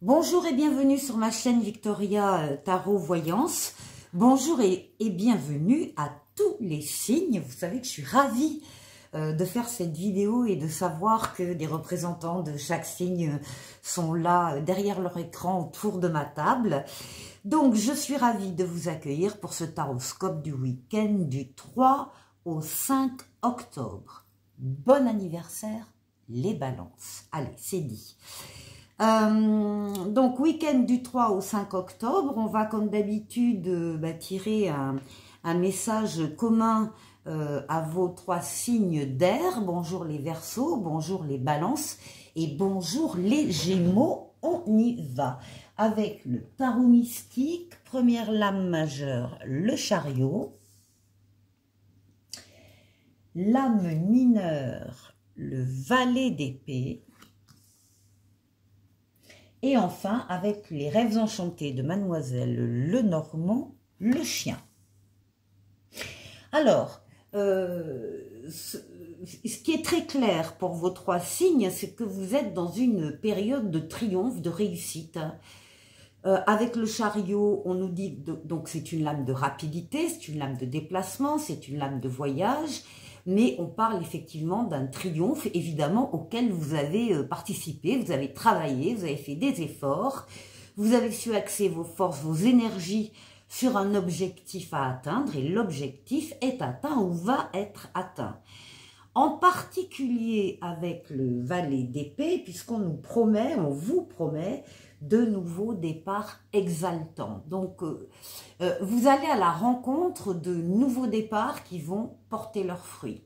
Bonjour et bienvenue sur ma chaîne Victoria Tarot Voyance. Bonjour et bienvenue à tous les signes. Vous savez que je suis ravie de faire cette vidéo et de savoir que des représentants de chaque signe sont là derrière leur écran autour de ma table. Donc je suis ravie de vous accueillir pour ce taroscope du week-end du 3 au 5 octobre. Bon anniversaire les balances. Allez, c'est dit. Donc week-end du 3 au 5 octobre, on va comme d'habitude tirer un message commun à vos trois signes d'air. Bonjour les Verseaux, bonjour les Balances et bonjour les Gémeaux. On y va avec le tarot mystique, première lame majeure, le Chariot, lame mineure, le Valet d'épée. Et enfin, avec les rêves enchantés de Mademoiselle Lenormand, le chien. Alors, ce qui est très clair pour vos trois signes, c'est que vous êtes dans une période de triomphe, de réussite. Avec le chariot, on nous dit, donc c'est une lame de rapidité, c'est une lame de déplacement, c'est une lame de voyage, mais on parle effectivement d'un triomphe, évidemment, auquel vous avez participé, vous avez travaillé, vous avez fait des efforts, vous avez su axer vos forces, vos énergies sur un objectif à atteindre, et l'objectif est atteint ou va être atteint. En particulier avec le Valet d'épée, puisqu'on nous promet, on vous promet, de nouveaux départs exaltants. Donc, vous allez à la rencontre de nouveaux départs qui vont porter leurs fruits.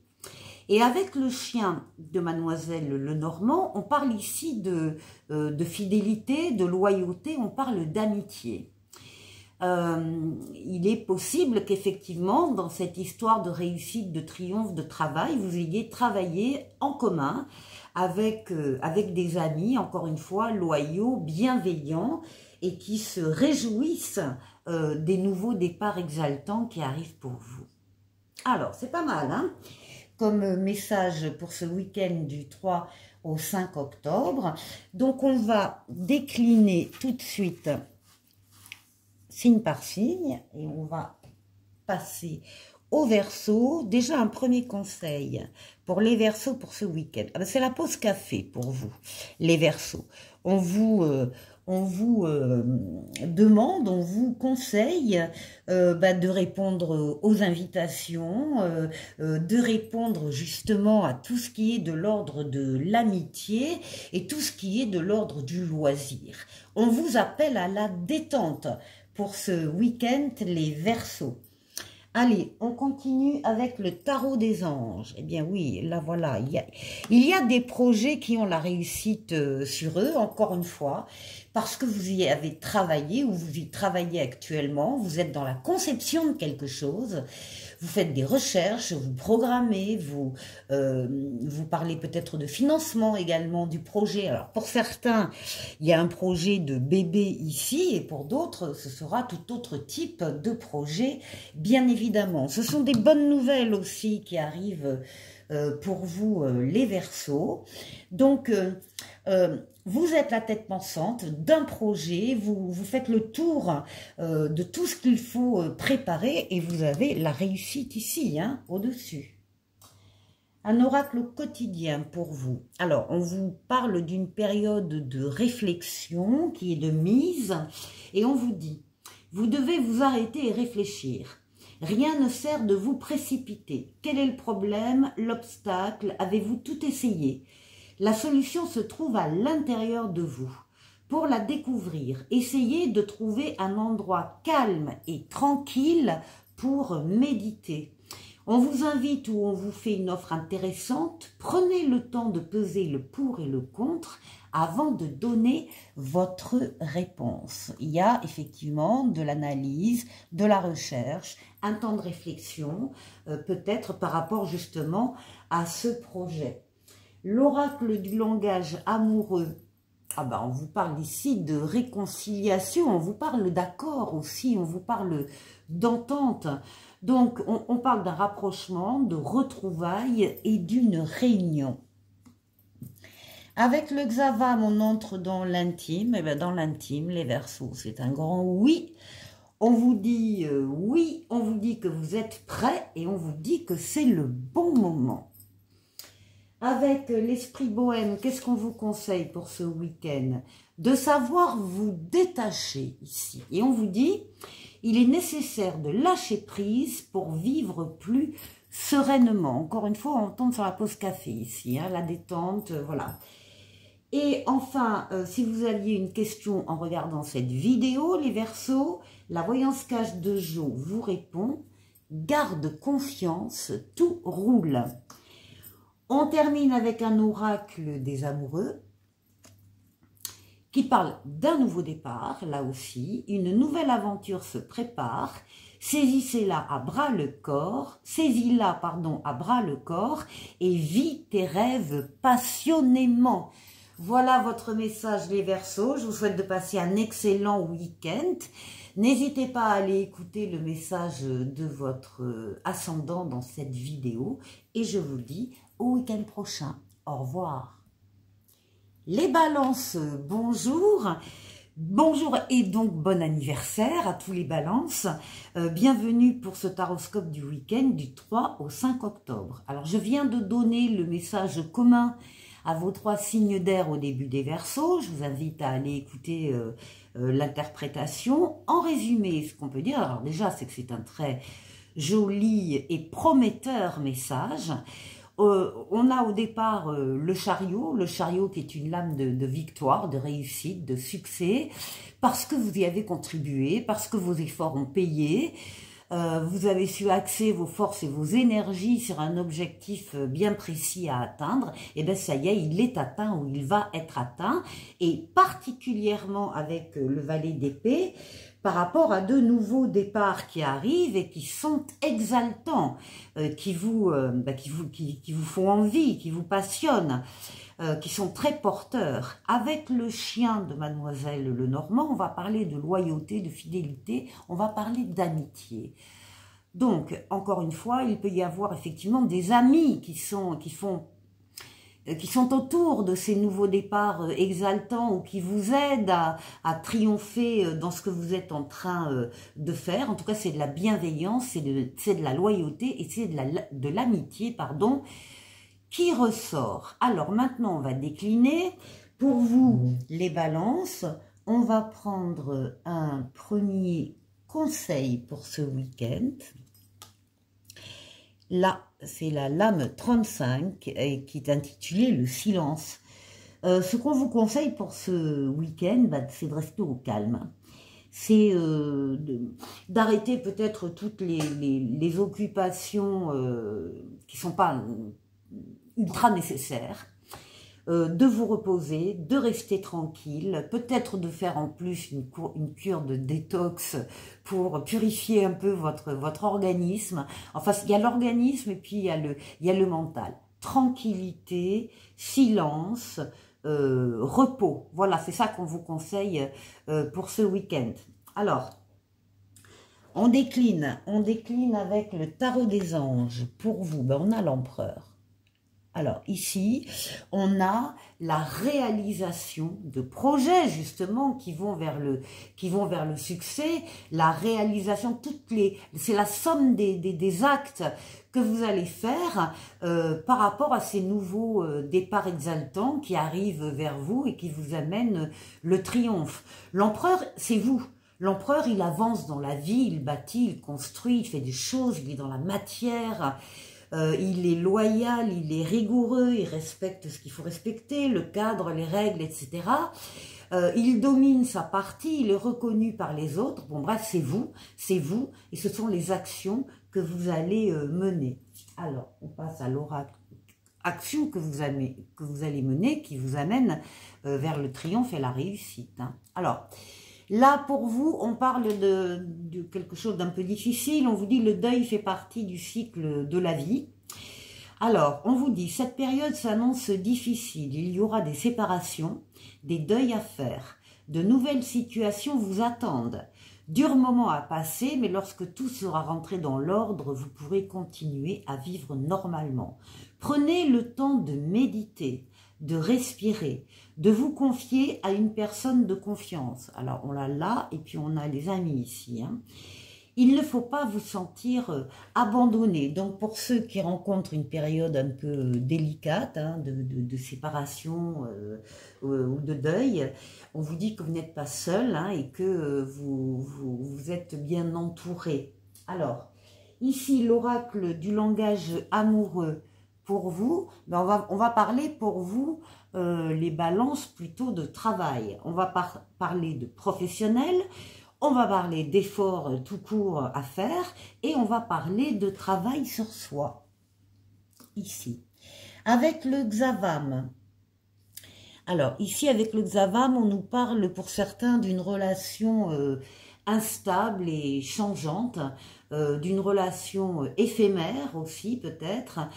Et avec le chien de Mademoiselle Lenormand, on parle ici de fidélité, de loyauté, on parle d'amitié. Il est possible qu'effectivement, dans cette histoire de réussite, de triomphe, de travail, vous ayez travaillé en commun avec des amis, encore une fois, loyaux, bienveillants, et qui se réjouissent des nouveaux départs exaltants qui arrivent pour vous. Alors, c'est pas mal, hein, comme message pour ce week-end du 3 au 5 octobre. Donc, on va décliner tout de suite signe par signe, et on va passer aux Verseaux. Déjà un premier conseil pour les Verseaux pour ce week-end. Ah ben, c'est la pause café pour vous, les Verseaux. On vous demande, on vous conseille de répondre aux invitations, de répondre justement à tout ce qui est de l'ordre de l'amitié et tout ce qui est de l'ordre du loisir. On vous appelle à la détente pour ce week-end, les Verseaux. Allez, on continue avec le tarot des anges. Eh bien oui, là voilà, il y a des projets qui ont la réussite sur eux, encore une fois, parce que vous y avez travaillé ou vous y travaillez actuellement, vous êtes dans la conception de quelque chose, vous faites des recherches, vous programmez, vous parlez peut-être de financement également du projet. Alors pour certains, il y a un projet de bébé ici et pour d'autres, ce sera tout autre type de projet, bien évidemment. Ce sont des bonnes nouvelles aussi qui arrivent pour vous les Verseaux. Donc vous êtes la tête pensante d'un projet, vous faites le tour de tout ce qu'il faut préparer et vous avez la réussite ici, hein, au-dessus. Un oracle quotidien pour vous. Alors, on vous parle d'une période de réflexion qui est de mise et on vous dit, vous devez vous arrêter et réfléchir. Rien ne sert de vous précipiter. Quel est le problème, l'obstacle? Avez-vous tout essayé? La solution se trouve à l'intérieur de vous. Pour la découvrir, essayez de trouver un endroit calme et tranquille pour méditer. On vous invite ou on vous fait une offre intéressante. Prenez le temps de peser le pour et le contre avant de donner votre réponse. Il y a effectivement de l'analyse, de la recherche, un temps de réflexion, peut-être par rapport justement à ce projet. L'oracle du langage amoureux, ah ben on vous parle ici de réconciliation, on vous parle d'accord aussi, on vous parle d'entente. Donc on parle d'un rapprochement, de retrouvailles et d'une réunion. Avec le Xavam, on entre dans l'intime. Et bien dans l'intime, les Verseaux, c'est un grand oui. On vous dit oui, on vous dit que vous êtes prêts et on vous dit que c'est le bon moment. Avec l'esprit bohème, qu'est-ce qu'on vous conseille pour ce week-end? De savoir vous détacher ici. Et on vous dit, il est nécessaire de lâcher prise pour vivre plus sereinement. Encore une fois, on tombe sur la pause café ici, hein, la détente, voilà. Et enfin, si vous aviez une question en regardant cette vidéo, les Verseaux, la voyance cache de Jo vous répond, garde confiance, tout roule. On termine avec un oracle des amoureux qui parle d'un nouveau départ, là aussi, une nouvelle aventure se prépare, saisis-la à bras le corps, saisis-la, pardon, à bras le corps et vis tes rêves passionnément. Voilà votre message les Verseaux, je vous souhaite de passer un excellent week-end. N'hésitez pas à aller écouter le message de votre ascendant dans cette vidéo et je vous dis au week-end prochain. Au revoir. Les balances, bonjour. Bonjour et donc bon anniversaire à tous les balances. Bienvenue pour ce taroscope du week-end du 3 au 5 octobre. Alors je viens de donner le message commun à vos 3 signes d'air au début des Verseaux. Je vous invite à aller écouter l'interprétation. En résumé, ce qu'on peut dire, alors déjà c'est que c'est un très joli et prometteur message. On a au départ le chariot qui est une lame de victoire, de réussite, de succès, parce que vous y avez contribué, parce que vos efforts ont payé, vous avez su axer vos forces et vos énergies sur un objectif bien précis à atteindre, et bien ça y est, il est atteint ou il va être atteint, et particulièrement avec le valet d'épée, par rapport à de nouveaux départs qui arrivent et qui sont exaltants, qui vous font envie, qui vous passionnent, qui sont très porteurs. Avec le chien de Mademoiselle Lenormand, on va parler de loyauté, de fidélité, on va parler d'amitié. Donc, encore une fois, il peut y avoir effectivement des amis qui sont autour de ces nouveaux départs exaltants ou qui vous aident à triompher dans ce que vous êtes en train de faire. En tout cas, c'est de la bienveillance, c'est de la loyauté et c'est de l'amitié, pardon, qui ressort. Alors maintenant, on va décliner. Pour vous, les balances, on va prendre un premier conseil pour ce week-end. Là, c'est la lame 35 qui est intitulée « Le silence ». Ce qu'on vous conseille pour ce week-end, c'est de rester au calme. C'est d'arrêter peut-être toutes les occupations qui ne sont pas ultra nécessaires, de vous reposer, de rester tranquille, peut-être de faire en plus une cure de détox pour purifier un peu votre organisme. Enfin, il y a l'organisme et puis il y a le mental. Tranquillité, silence, repos. Voilà, c'est ça qu'on vous conseille pour ce week-end. Alors, on décline avec le tarot des anges. Pour vous, on a l'empereur. Alors ici, on a la réalisation de projets justement qui vont vers le succès, la réalisation, c'est la somme des actes que vous allez faire par rapport à ces nouveaux départs exaltants qui arrivent vers vous et qui vous amènent le triomphe. L'empereur, c'est vous. L'empereur, il avance dans la vie, il bâtit, il construit, il fait des choses, il est dans la matière. Il est loyal, il est rigoureux, il respecte ce qu'il faut respecter, le cadre, les règles, etc. Il domine sa partie, il est reconnu par les autres. Bon bref, c'est vous, et ce sont les actions que vous allez mener. Alors, on passe à l'oracle. Action que vous allez mener, qui vous amène vers le triomphe et la réussite. Hein. Alors, là, pour vous, on parle de quelque chose d'un peu difficile. On vous dit le deuil fait partie du cycle de la vie. Alors, on vous dit, cette période s'annonce difficile. Il y aura des séparations, des deuils à faire. De nouvelles situations vous attendent. Dur moment à passer, mais lorsque tout sera rentré dans l'ordre, vous pourrez continuer à vivre normalement. Prenez le temps de méditer, de respirer, de vous confier à une personne de confiance. Alors, on l'a là, et puis on a les amis ici, hein. Il ne faut pas vous sentir abandonné. Donc, pour ceux qui rencontrent une période un peu délicate, hein, de séparation ou de deuil, on vous dit que vous n'êtes pas seul, hein, et que vous êtes bien entouré. Alors, ici, l'oracle du langage amoureux pour vous, ben on va parler pour vous, les balances plutôt de travail. On va parler de professionnel. On va parler d'efforts tout court à faire et on va parler de travail sur soi, ici. Avec le Xavam, alors ici avec le Xavam, on nous parle pour certains d'une relation instable et changeante, d'une relation éphémère aussi peut-être,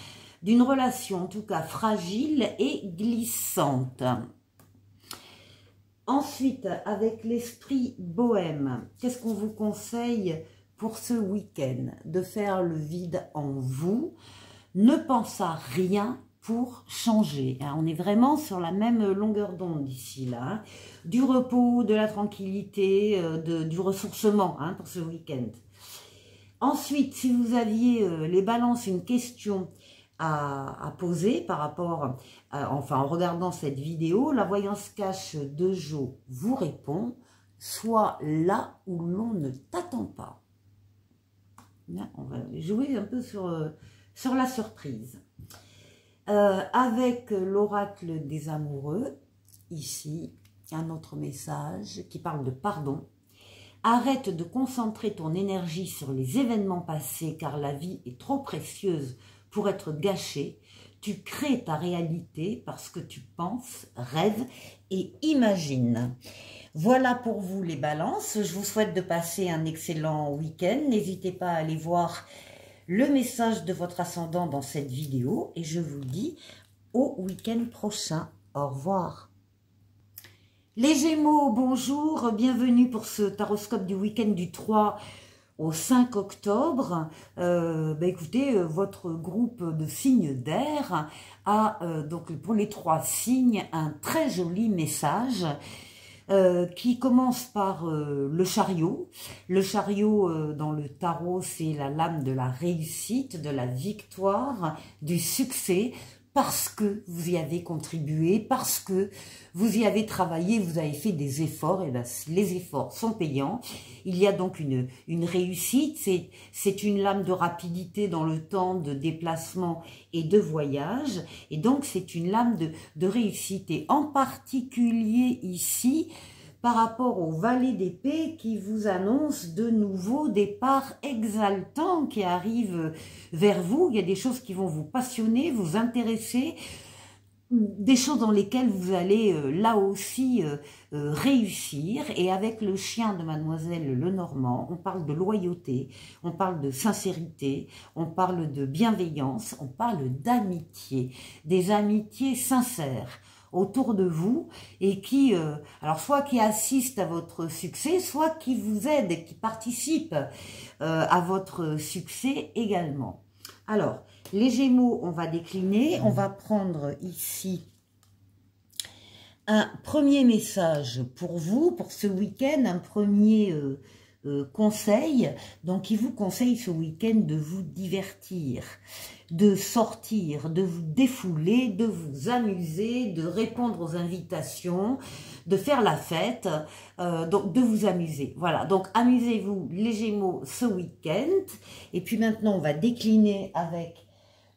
d'une relation en tout cas fragile et glissante. Ensuite, avec l'esprit bohème, qu'est-ce qu'on vous conseille pour ce week-end? De faire le vide en vous, ne pensez à rien pour changer. On est vraiment sur la même longueur d'onde ici, là. Hein. Du repos, de la tranquillité, du ressourcement, hein, pour ce week-end. Ensuite, si vous aviez, les balances, une question à poser par rapport, enfin en regardant cette vidéo, la voyance cache de Jo vous répond, soit là où l'on ne t'attend pas. Là, on va jouer un peu sur la surprise. Avec l'oracle des amoureux, ici, un autre message qui parle de pardon. Arrête de concentrer ton énergie sur les événements passés car la vie est trop précieuse pour être gâchée. Tu crées ta réalité parce que tu penses, rêves et imagines. Voilà pour vous les balances. Je vous souhaite de passer un excellent week-end. N'hésitez pas à aller voir le message de votre ascendant dans cette vidéo. Et je vous dis au week-end prochain. Au revoir. Les Gémeaux, bonjour. Bienvenue pour ce taroscope du week-end du 3 au 5 octobre, écoutez, votre groupe de signes d'air a, donc pour les 3 signes, un très joli message qui commence par le chariot. Le chariot dans le tarot, c'est la lame de la réussite, de la victoire, du succès, parce que vous y avez contribué, parce que vous y avez travaillé, vous avez fait des efforts, et bien les efforts sont payants. Il y a donc une réussite, c'est une lame de rapidité dans le temps de déplacement et de voyage, et donc c'est une lame de réussite, et en particulier ici, par rapport au valet d'épée qui vous annonce de nouveaux départs exaltants qui arrivent vers vous. Il y a des choses qui vont vous passionner, vous intéresser, des choses dans lesquelles vous allez là aussi réussir. Et avec le chien de Mademoiselle Lenormand, on parle de loyauté, on parle de sincérité, on parle de bienveillance, on parle d'amitié, des amitiés sincères autour de vous et qui, alors soit qui assistent à votre succès, soit qui vous aident et qui participent à votre succès également. Alors, les Gémeaux, on va décliner, on va prendre ici un premier message pour vous, pour ce week-end, un premier conseil. Donc, il vous conseille ce week-end de vous divertir, de sortir, de vous défouler, de vous amuser, de répondre aux invitations, de faire la fête, donc de vous amuser. Voilà, donc amusez-vous les Gémeaux ce week-end. Et puis maintenant, on va décliner avec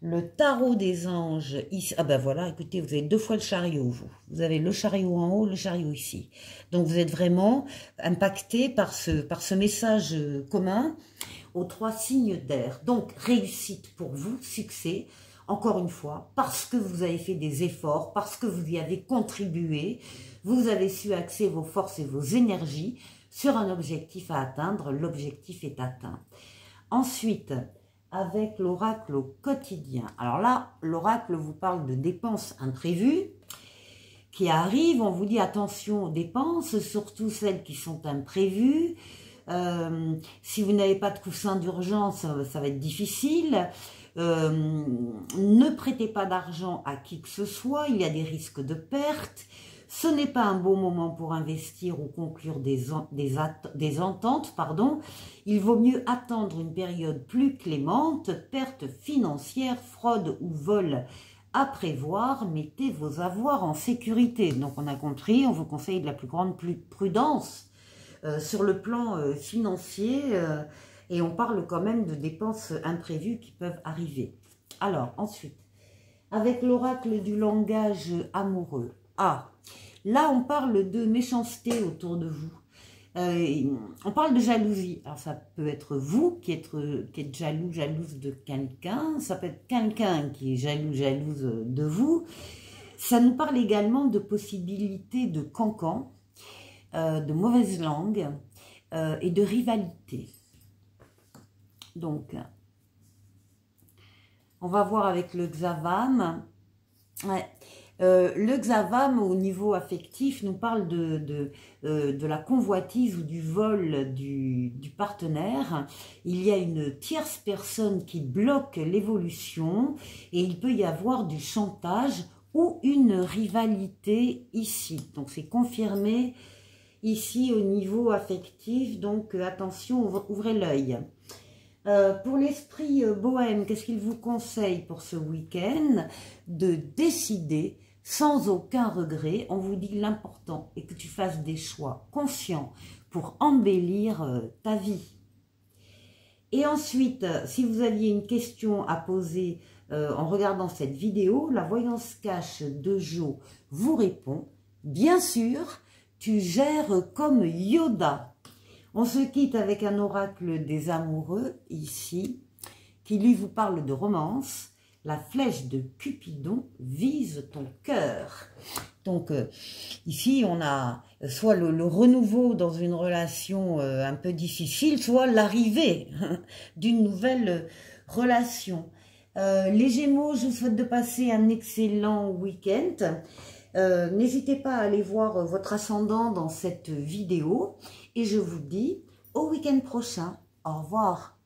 le tarot des anges. Ici. Ah ben voilà, écoutez, vous avez 2 fois le chariot, vous. Vous avez le chariot en haut, le chariot ici. Donc vous êtes vraiment impacté par ce message commun aux 3 signes d'air. Donc, réussite pour vous, succès, encore une fois, parce que vous avez fait des efforts, parce que vous y avez contribué, vous avez su axer vos forces et vos énergies sur un objectif à atteindre, l'objectif est atteint. Ensuite, avec l'oracle au quotidien. Alors là, l'oracle vous parle de dépenses imprévues qui arrivent, on vous dit attention aux dépenses, surtout celles qui sont imprévues. Si vous n'avez pas de coussin d'urgence, ça va être difficile. Ne prêtez pas d'argent à qui que ce soit, il y a des risques de perte. Ce n'est pas un bon moment pour investir ou conclure des ententes, pardon. Il vaut mieux attendre une période plus clémente, perte financière, fraude ou vol à prévoir, mettez vos avoirs en sécurité. Donc on a compris, on vous conseille de la plus grande prudence sur le plan financier et on parle quand même de dépenses imprévues qui peuvent arriver. Alors ensuite, avec l'oracle du langage amoureux, là on parle de méchanceté autour de vous. On parle de jalousie. Alors ça peut être vous qui êtes jaloux, jalouse de quelqu'un. Ça peut être quelqu'un qui est jaloux, jalouse de vous. Ça nous parle également de possibilités de cancan, de mauvaise langue et de rivalité. Donc, on va voir avec le Xavam. Ouais. Le Xavam au niveau affectif nous parle de la convoitise ou du vol du partenaire. Il y a une tierce personne qui bloque l'évolution et il peut y avoir du chantage ou une rivalité ici. Donc c'est confirmé ici au niveau affectif, donc attention, ouvrez l'œil. Pour l'esprit bohème, qu'est-ce qu'il vous conseille pour ce week-end? De décider sans aucun regret. On vous dit l'important est que tu fasses des choix conscients pour embellir ta vie. Et ensuite, si vous aviez une question à poser en regardant cette vidéo, la voyance cache de Jo vous répond. Bien sûr, tu gères comme Yoda. On se quitte avec un oracle des amoureux, ici, qui lui vous parle de romance. La flèche de Cupidon vise ton cœur. Donc, ici, on a soit le renouveau dans une relation un peu difficile, soit l'arrivée d'une nouvelle relation. Les Gémeaux, je vous souhaite de passer un excellent week-end. N'hésitez pas à aller voir votre ascendant dans cette vidéo. Et je vous dis au week-end prochain. Au revoir.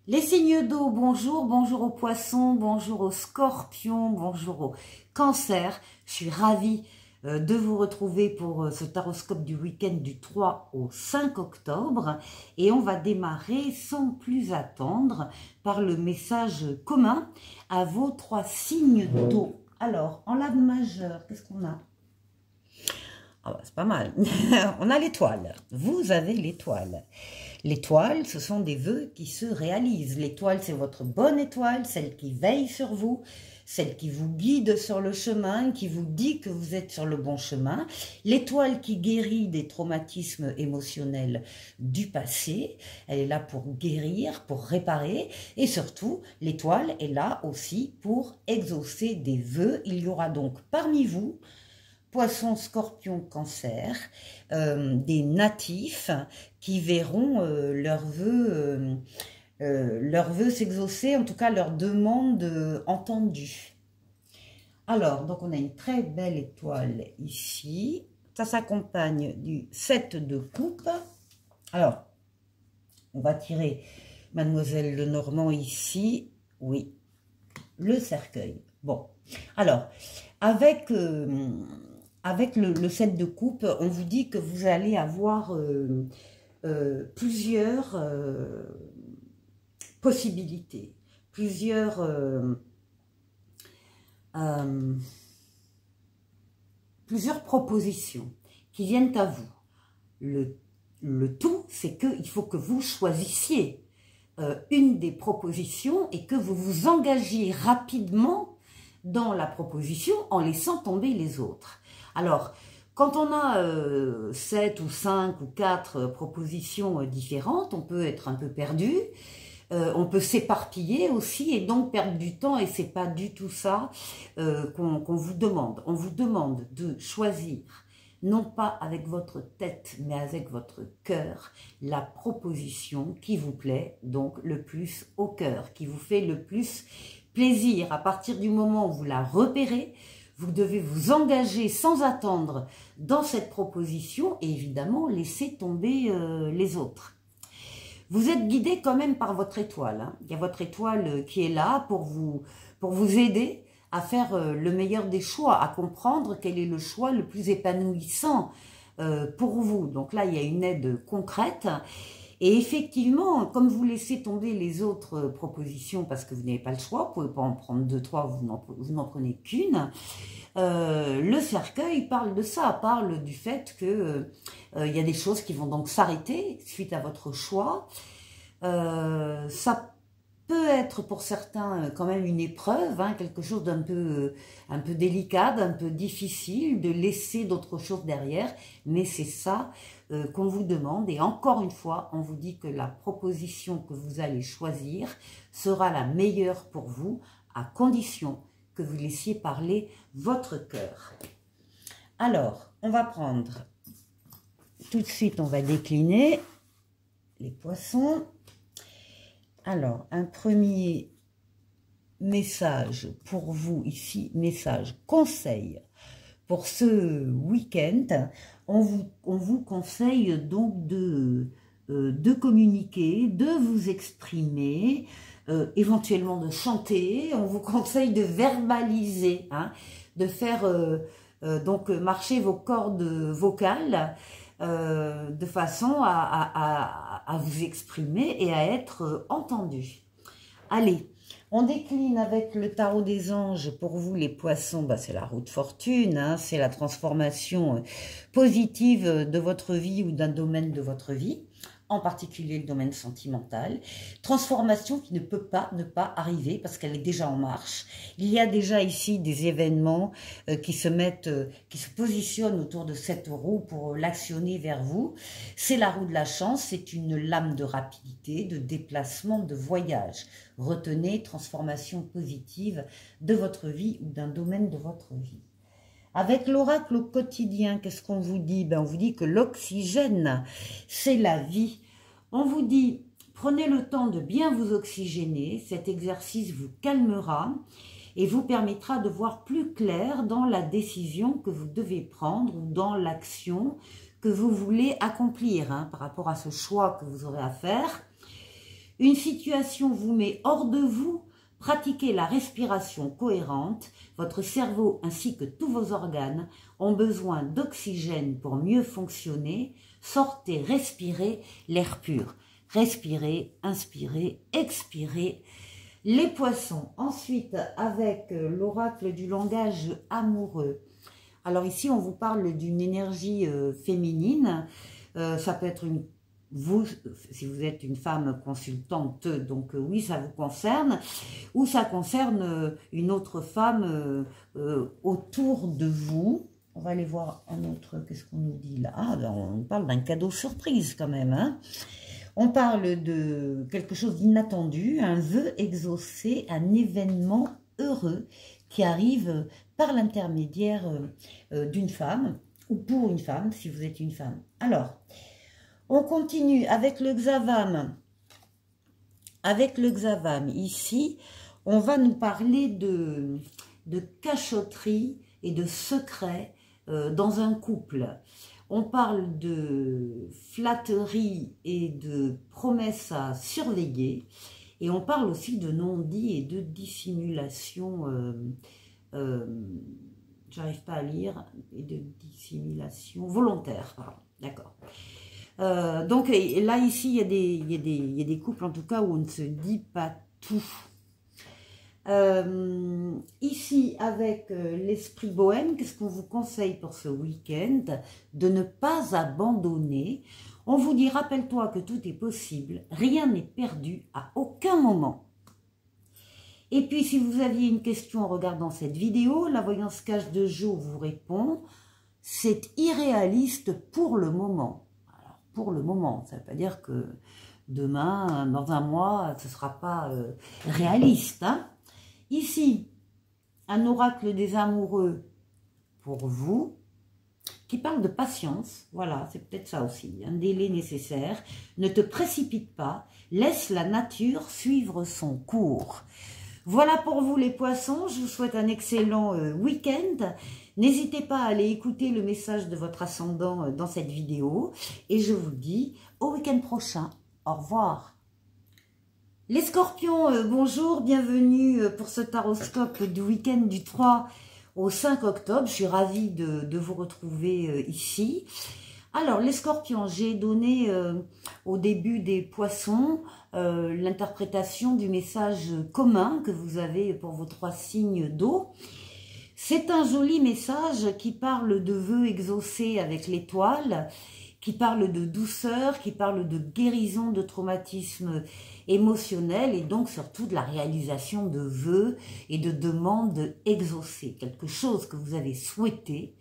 Les signes d'eau, bonjour, bonjour aux poissons, bonjour aux scorpions, bonjour aux cancers. Je suis ravie de vous retrouver pour ce taroscope du week-end du 3 au 5 octobre. Et on va démarrer sans plus attendre par le message commun à vos 3 signes d'eau. Alors, en lave majeur, qu'est-ce qu'on a? C'est pas mal. On a l'étoile. Vous avez l'étoile. L'étoile, ce sont des vœux qui se réalisent. L'étoile, c'est votre bonne étoile, celle qui veille sur vous, celle qui vous guide sur le chemin, qui vous dit que vous êtes sur le bon chemin. L'étoile qui guérit des traumatismes émotionnels du passé. Elle est là pour guérir, pour réparer. Et surtout, l'étoile est là aussi pour exaucer des vœux. Il y aura donc parmi vous, Poisson, Scorpion, Cancer, des natifs qui verront leurs vœux s'exaucer, en tout cas leurs demandes entendues. Alors, donc on a une très belle étoile ici. Ça s'accompagne du 7 de coupe. Alors, on va tirer Mademoiselle Lenormand ici. Oui, le cercueil. Bon, alors, avec le 7 de coupe, on vous dit que vous allez avoir plusieurs possibilités, plusieurs propositions qui viennent à vous. Le tout, c'est qu'il faut que vous choisissiez une des propositions et que vous vous engagiez rapidement dans la proposition en laissant tomber les autres. Alors, quand on a 7 ou 5 ou 4 propositions différentes, on peut être un peu perdu, on peut s'éparpiller aussi et donc perdre du temps, et c'est pas du tout ça qu'on vous demande. On vous demande de choisir, non pas avec votre tête, mais avec votre cœur, la proposition qui vous plaît donc le plus au cœur, qui vous fait le plus plaisir. À partir du moment où vous la repérez, vous devez vous engager sans attendre dans cette proposition et évidemment laisser tomber les autres. vous êtes guidé quand même par votre étoile. Hein. Il y a votre étoile qui est là pour vous aider à faire le meilleur des choix, à comprendre quel est le choix le plus épanouissant pour vous. Donc là, il y a une aide concrète. Et effectivement, comme vous laissez tomber les autres propositions parce que vous n'avez pas le choix, vous ne pouvez pas en prendre deux, trois, vous n'en prenez qu'une, le cercueil parle de ça, parle du fait que il y a des choses qui vont donc s'arrêter suite à votre choix. Ça peut être pour certains quand même une épreuve, hein, quelque chose d'un peu délicat, un peu difficile, de laisser d'autres choses derrière, mais c'est ça qu'on vous demande. Et encore une fois, on vous dit que la proposition que vous allez choisir sera la meilleure pour vous, à condition que vous laissiez parler votre cœur. Alors, on va prendre, tout de suite, on va décliner les poissons. Alors, un premier message pour vous ici, message conseil pour ce week-end. On vous conseille donc de communiquer, de vous exprimer, éventuellement de chanter. On vous conseille de verbaliser, hein, de faire donc marcher vos cordes vocales de façon à vous exprimer et à être entendu. Allez, on décline avec le tarot des anges. Pour vous, les poissons, bah, c'est la roue de fortune, hein, c'est la transformation positive de votre vie ou d'un domaine de votre vie, en particulier le domaine sentimental. Transformation qui ne peut pas ne pas arriver parce qu'elle est déjà en marche. Il y a déjà ici des événements qui se positionnent autour de cette roue pour l'actionner vers vous. C'est la roue de la chance, c'est une lame de rapidité, de déplacement, de voyage. Retenez, transformation positive de votre vie ou d'un domaine de votre vie. Avec l'oracle au quotidien, qu'est-ce qu'on vous dit? Ben, on vous dit que l'oxygène, c'est la vie. On vous dit, prenez le temps de bien vous oxygéner. Cet exercice vous calmera et vous permettra de voir plus clair dans la décision que vous devez prendre ou dans l'action que vous voulez accomplir, hein, par rapport à ce choix que vous aurez à faire. Une situation vous met hors de vous. Pratiquez la respiration cohérente. Votre cerveau ainsi que tous vos organes ont besoin d'oxygène pour mieux fonctionner. Sortez, respirez l'air pur. Respirez, inspirez, expirez. Les poissons. Ensuite, avec l'oracle du langage amoureux. Alors ici, on vous parle d'une énergie féminine. Ça peut être vous, si vous êtes une femme consultante, donc oui, ça vous concerne, ou ça concerne une autre femme autour de vous. On va aller voir un autre, qu'est-ce qu'on nous dit là? Ah, ben on parle d'un cadeau surprise quand même, hein. On parle de quelque chose d'inattendu, un vœu exaucé, un événement heureux qui arrive par l'intermédiaire d'une femme, ou pour une femme, si vous êtes une femme. Alors, on continue avec le Xavam. Avec le Xavam, ici, on va nous parler de cachotterie et de secret dans un couple. On parle de flatterie et de promesses à surveiller. Et on parle aussi de non-dit et de dissimulation, j'arrive pas à lire, et de dissimulation volontaire. D'accord. Donc là, ici, il y a des couples, en tout cas, où on ne se dit pas tout. Ici, avec l'esprit bohème, qu'est-ce qu'on vous conseille pour ce week-end? De ne pas abandonner. On vous dit, rappelle-toi que tout est possible, rien n'est perdu à aucun moment. Et puis, si vous aviez une question en regardant cette vidéo, la voyance cache de Jo vous répond, c'est irréaliste pour le moment. Pour le moment, ça ne veut pas dire que demain, dans un mois, ce ne sera pas réaliste. Hein. Ici, un oracle des amoureux pour vous, qui parle de patience. Voilà, c'est peut-être ça aussi, un délai nécessaire. Ne te précipite pas, laisse la nature suivre son cours. Voilà pour vous les poissons, je vous souhaite un excellent week-end. N'hésitez pas à aller écouter le message de votre ascendant dans cette vidéo. Et je vous dis au week-end prochain. Au revoir. Les scorpions, bonjour, bienvenue pour ce taroscope du week-end du 3 au 5 octobre. Je suis ravie de vous retrouver ici. Alors, les scorpions, j'ai donné au début des poissons l'interprétation du message commun que vous avez pour vos 3 signes d'eau. C'est un joli message qui parle de vœux exaucés avec l'étoile, qui parle de douceur, qui parle de guérison de traumatismes émotionnels et donc surtout de la réalisation de vœux et de demandes exaucées. Quelque chose que vous avez souhaité,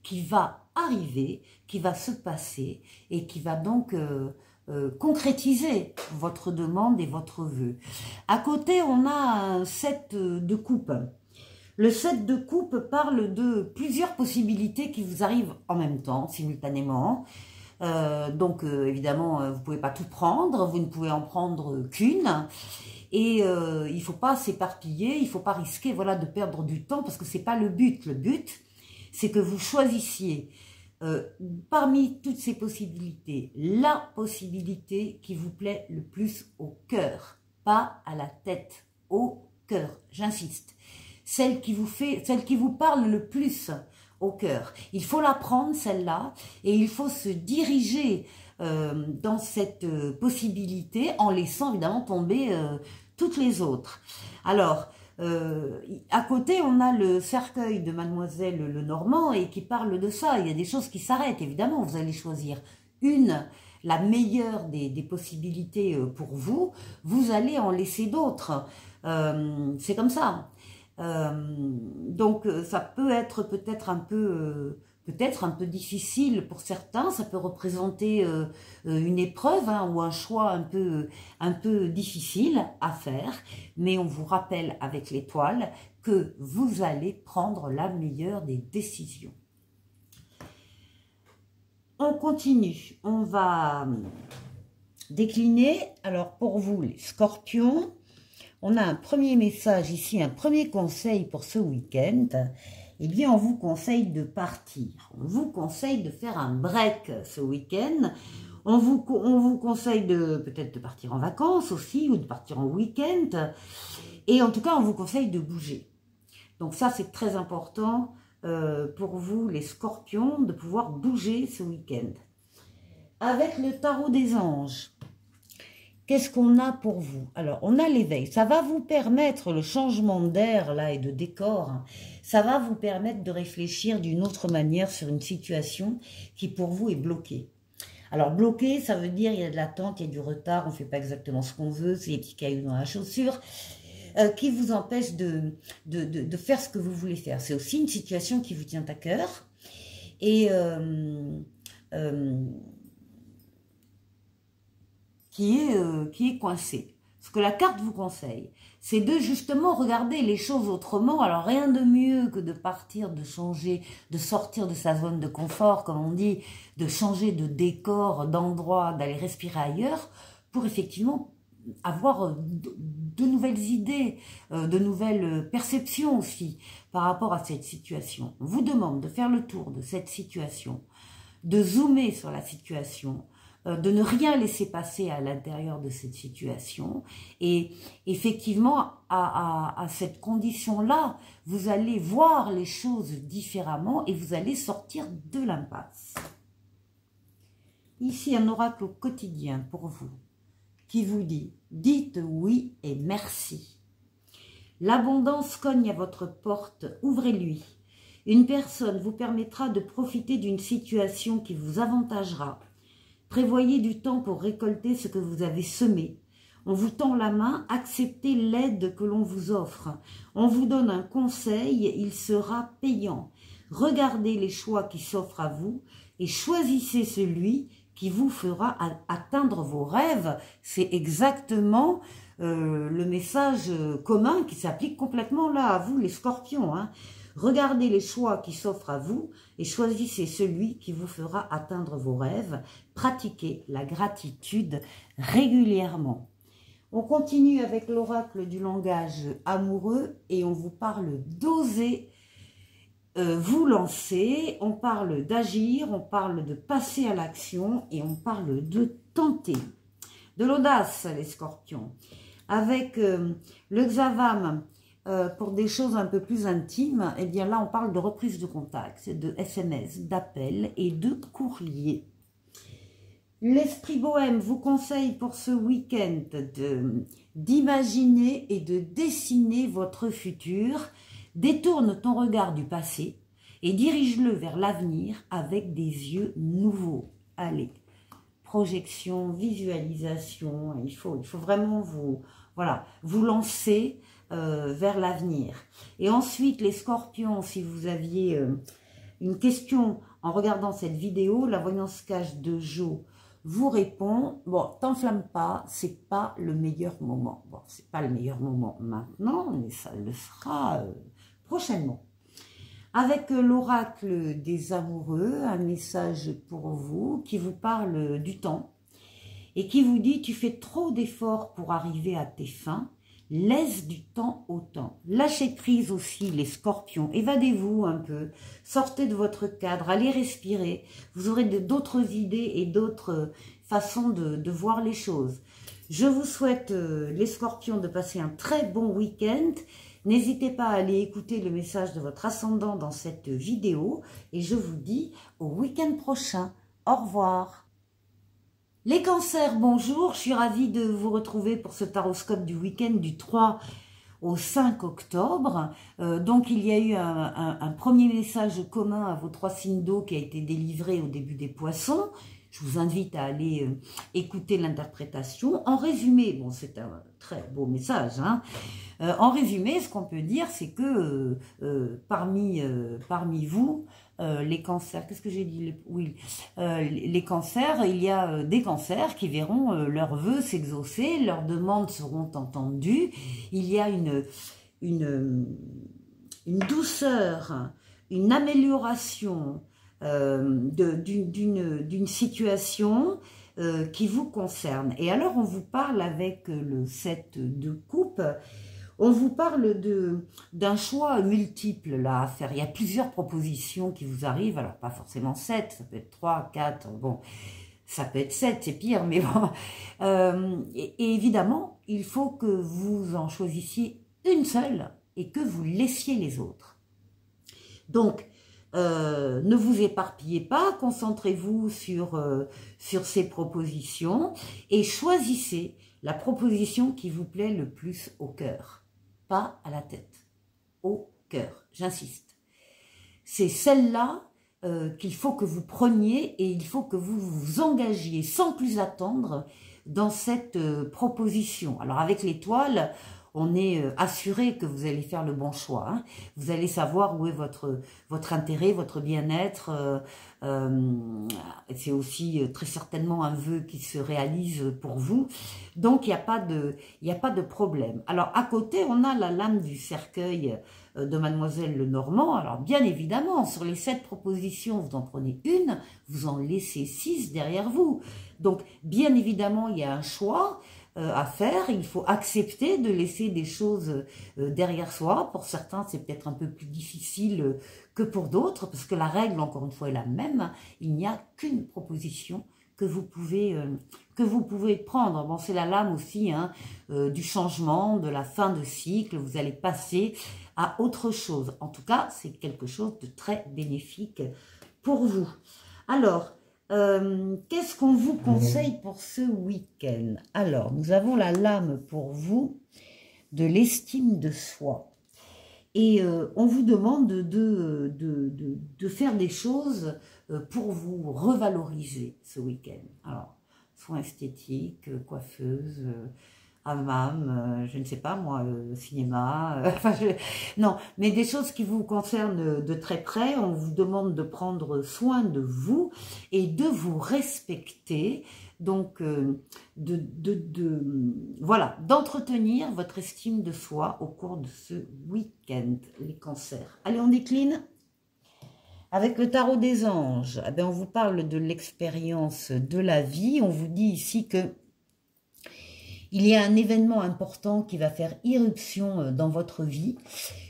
qui va arriver, qui va se passer et qui va donc concrétiser votre demande et votre vœu. À côté, on a un 7 de coupe. Le 7 de coupe parle de plusieurs possibilités qui vous arrivent en même temps, simultanément. Donc évidemment, vous ne pouvez pas tout prendre, vous ne pouvez en prendre qu'une. Et il ne faut pas s'éparpiller, il ne faut pas risquer voilà, de perdre du temps parce que ce n'est pas le but. Le but, c'est que vous choisissiez parmi toutes ces possibilités, la possibilité qui vous plaît le plus au cœur, pas à la tête, au cœur, j'insiste. Celle qui vous parle le plus au cœur. Il faut la prendre, celle-là, et il faut se diriger dans cette possibilité en laissant évidemment tomber toutes les autres. Alors, à côté, on a le cercueil de Mademoiselle Lenormand et qui parle de ça. Il y a des choses qui s'arrêtent, évidemment. Vous allez choisir la meilleure des possibilités pour vous. Vous allez en laisser d'autres. C'est comme ça. Donc ça peut être peut-être un peu difficile pour certains, ça peut représenter une épreuve hein, ou un choix un peu difficile à faire, mais on vous rappelle avec l'étoile que vous allez prendre la meilleure des décisions. On continue, on va décliner. Alors pour vous les scorpions, on a un premier message ici, un premier conseil pour ce week-end. Eh bien, on vous conseille de partir. On vous conseille de faire un break ce week-end. On vous conseille peut-être de partir en vacances aussi ou de partir en week-end. Et en tout cas, on vous conseille de bouger. Donc ça, c'est très important pour vous, les scorpions, de pouvoir bouger ce week-end. Avec le tarot des anges. Qu'est-ce qu'on a pour vous? Alors, on a l'éveil. Ça va vous permettre, le changement d'air là et de décor, hein, ça va vous permettre de réfléchir d'une autre manière sur une situation qui pour vous est bloquée. Alors, bloqué, ça veut dire il y a de l'attente, il y a du retard, on ne fait pas exactement ce qu'on veut, c'est les petits cailloux dans la chaussure, qui vous empêchent de faire ce que vous voulez faire. C'est aussi une situation qui vous tient à cœur. Et qui est coincé. Ce que la carte vous conseille, c'est de justement regarder les choses autrement. Alors rien de mieux que de partir, de changer, de sortir de sa zone de confort, comme on dit, de changer de décor, d'endroit, d'aller respirer ailleurs, pour effectivement avoir de nouvelles idées, de nouvelles perceptions aussi par rapport à cette situation. On vous demande de faire le tour de cette situation, de zoomer sur la situation, de ne rien laisser passer à l'intérieur de cette situation. Et effectivement, à cette condition-là, vous allez voir les choses différemment et vous allez sortir de l'impasse. Ici, un oracle au quotidien pour vous qui vous dit « Dites oui et merci ». L'abondance cogne à votre porte, ouvrez-lui. Une personne vous permettra de profiter d'une situation qui vous avantagera. Prévoyez du temps pour récolter ce que vous avez semé. On vous tend la main, acceptez l'aide que l'on vous offre. On vous donne un conseil, il sera payant. Regardez les choix qui s'offrent à vous et choisissez celui qui vous fera atteindre vos rêves. C'est exactement le message commun qui s'applique complètement là à vous, les scorpions, hein. Regardez les choix qui s'offrent à vous et choisissez celui qui vous fera atteindre vos rêves. Pratiquez la gratitude régulièrement. On continue avec l'oracle du langage amoureux et on vous parle d'oser vous lancer, on parle d'agir, on parle de passer à l'action et on parle de tenter. de l'audace, les scorpions. Avec le Xavam, pour des choses un peu plus intimes, eh bien là, on parle de reprise de contact, de SMS, d'appels et de courrier. L'esprit bohème vous conseille pour ce week-end d'imaginer et de dessiner votre futur. Détourne ton regard du passé et dirige-le vers l'avenir avec des yeux nouveaux. Allez, projection, visualisation, il faut vraiment vous lancer vers l'avenir. Et ensuite, les scorpions, si vous aviez une question en regardant cette vidéo, la voyance cache de Jo vous répond, bon, t'enflamme pas, c'est pas le meilleur moment. Bon, c'est pas le meilleur moment maintenant, mais ça le sera prochainement. Avec l'oracle des amoureux, un message pour vous qui vous parle du temps et qui vous dit, tu fais trop d'efforts pour arriver à tes fins, laisse du temps au temps. Lâchez prise aussi les scorpions, évadez-vous un peu, sortez de votre cadre, allez respirer, vous aurez d'autres idées et d'autres façons de voir les choses. Je vous souhaite, les scorpions, de passer un très bon week-end. N'hésitez pas à aller écouter le message de votre ascendant dans cette vidéo et je vous dis au week-end prochain. Au revoir. Les cancers, bonjour, je suis ravie de vous retrouver pour ce taroscope du week-end du 3 au 5 octobre. Donc il y a eu un premier message commun à vos 3 signes d'eau qui a été délivré au début des poissons. Je vous invite à aller écouter l'interprétation. En résumé, bon, c'est un très beau message, hein. En résumé, ce qu'on peut dire, c'est que parmi vous, les cancers, qu'est-ce que j'ai dit? Oui, les cancers, il y a des cancers qui verront leurs vœux s'exaucer, leurs demandes seront entendues. Il y a une douceur, une amélioration d'une situation qui vous concerne. Et alors, on vous parle avec le 7 de coupe. On vous parle d'un choix multiple là à faire. Il y a plusieurs propositions qui vous arrivent. Alors, pas forcément 7, ça peut être 3, 4, bon, ça peut être 7, c'est pire, mais bon. Et évidemment, il faut que vous en choisissiez une seule et que vous laissiez les autres. Donc, ne vous éparpillez pas, concentrez-vous sur ces propositions et choisissez la proposition qui vous plaît le plus au cœur. Pas à la tête, au cœur, j'insiste. C'est celle-là qu'il faut que vous preniez et il faut que vous vous engagiez sans plus attendre dans cette proposition. Alors avec l'étoile, on est assuré que vous allez faire le bon choix. Hein. Vous allez savoir où est votre intérêt, votre bien-être. C'est aussi très certainement un vœu qui se réalise pour vous. Donc, il n'y a pas de problème. Alors, à côté, on a la lame du cercueil de Mademoiselle Lenormand. Alors, bien évidemment, sur les 7 propositions, vous en prenez une, vous en laissez 6 derrière vous. Donc, bien évidemment, il y a un choix à faire, il faut accepter de laisser des choses derrière soi. Pour certains, c'est peut-être un peu plus difficile que pour d'autres, parce que la règle, encore une fois, est la même. Il n'y a qu'une proposition que vous pouvez prendre. Bon, c'est la lame aussi hein, du changement, de la fin de cycle. Vous allez passer à autre chose. En tout cas, c'est quelque chose de très bénéfique pour vous. Alors, qu'est-ce qu'on vous conseille pour ce week-end? Alors, nous avons la lame pour vous de l'estime de soi. Et on vous demande de faire des choses pour vous revaloriser ce week-end. Alors, soins esthétiques, coiffeuse, hammam, je ne sais pas moi, cinéma, non, mais des choses qui vous concernent de très près. On vous demande de prendre soin de vous et de vous respecter, donc voilà, d'entretenir votre estime de soi au cours de ce week-end, les cancers. Allez, on décline avec le tarot des anges. Eh bien, on vous parle de l'expérience de la vie. On vous dit ici que il y a un événement important qui va faire irruption dans votre vie,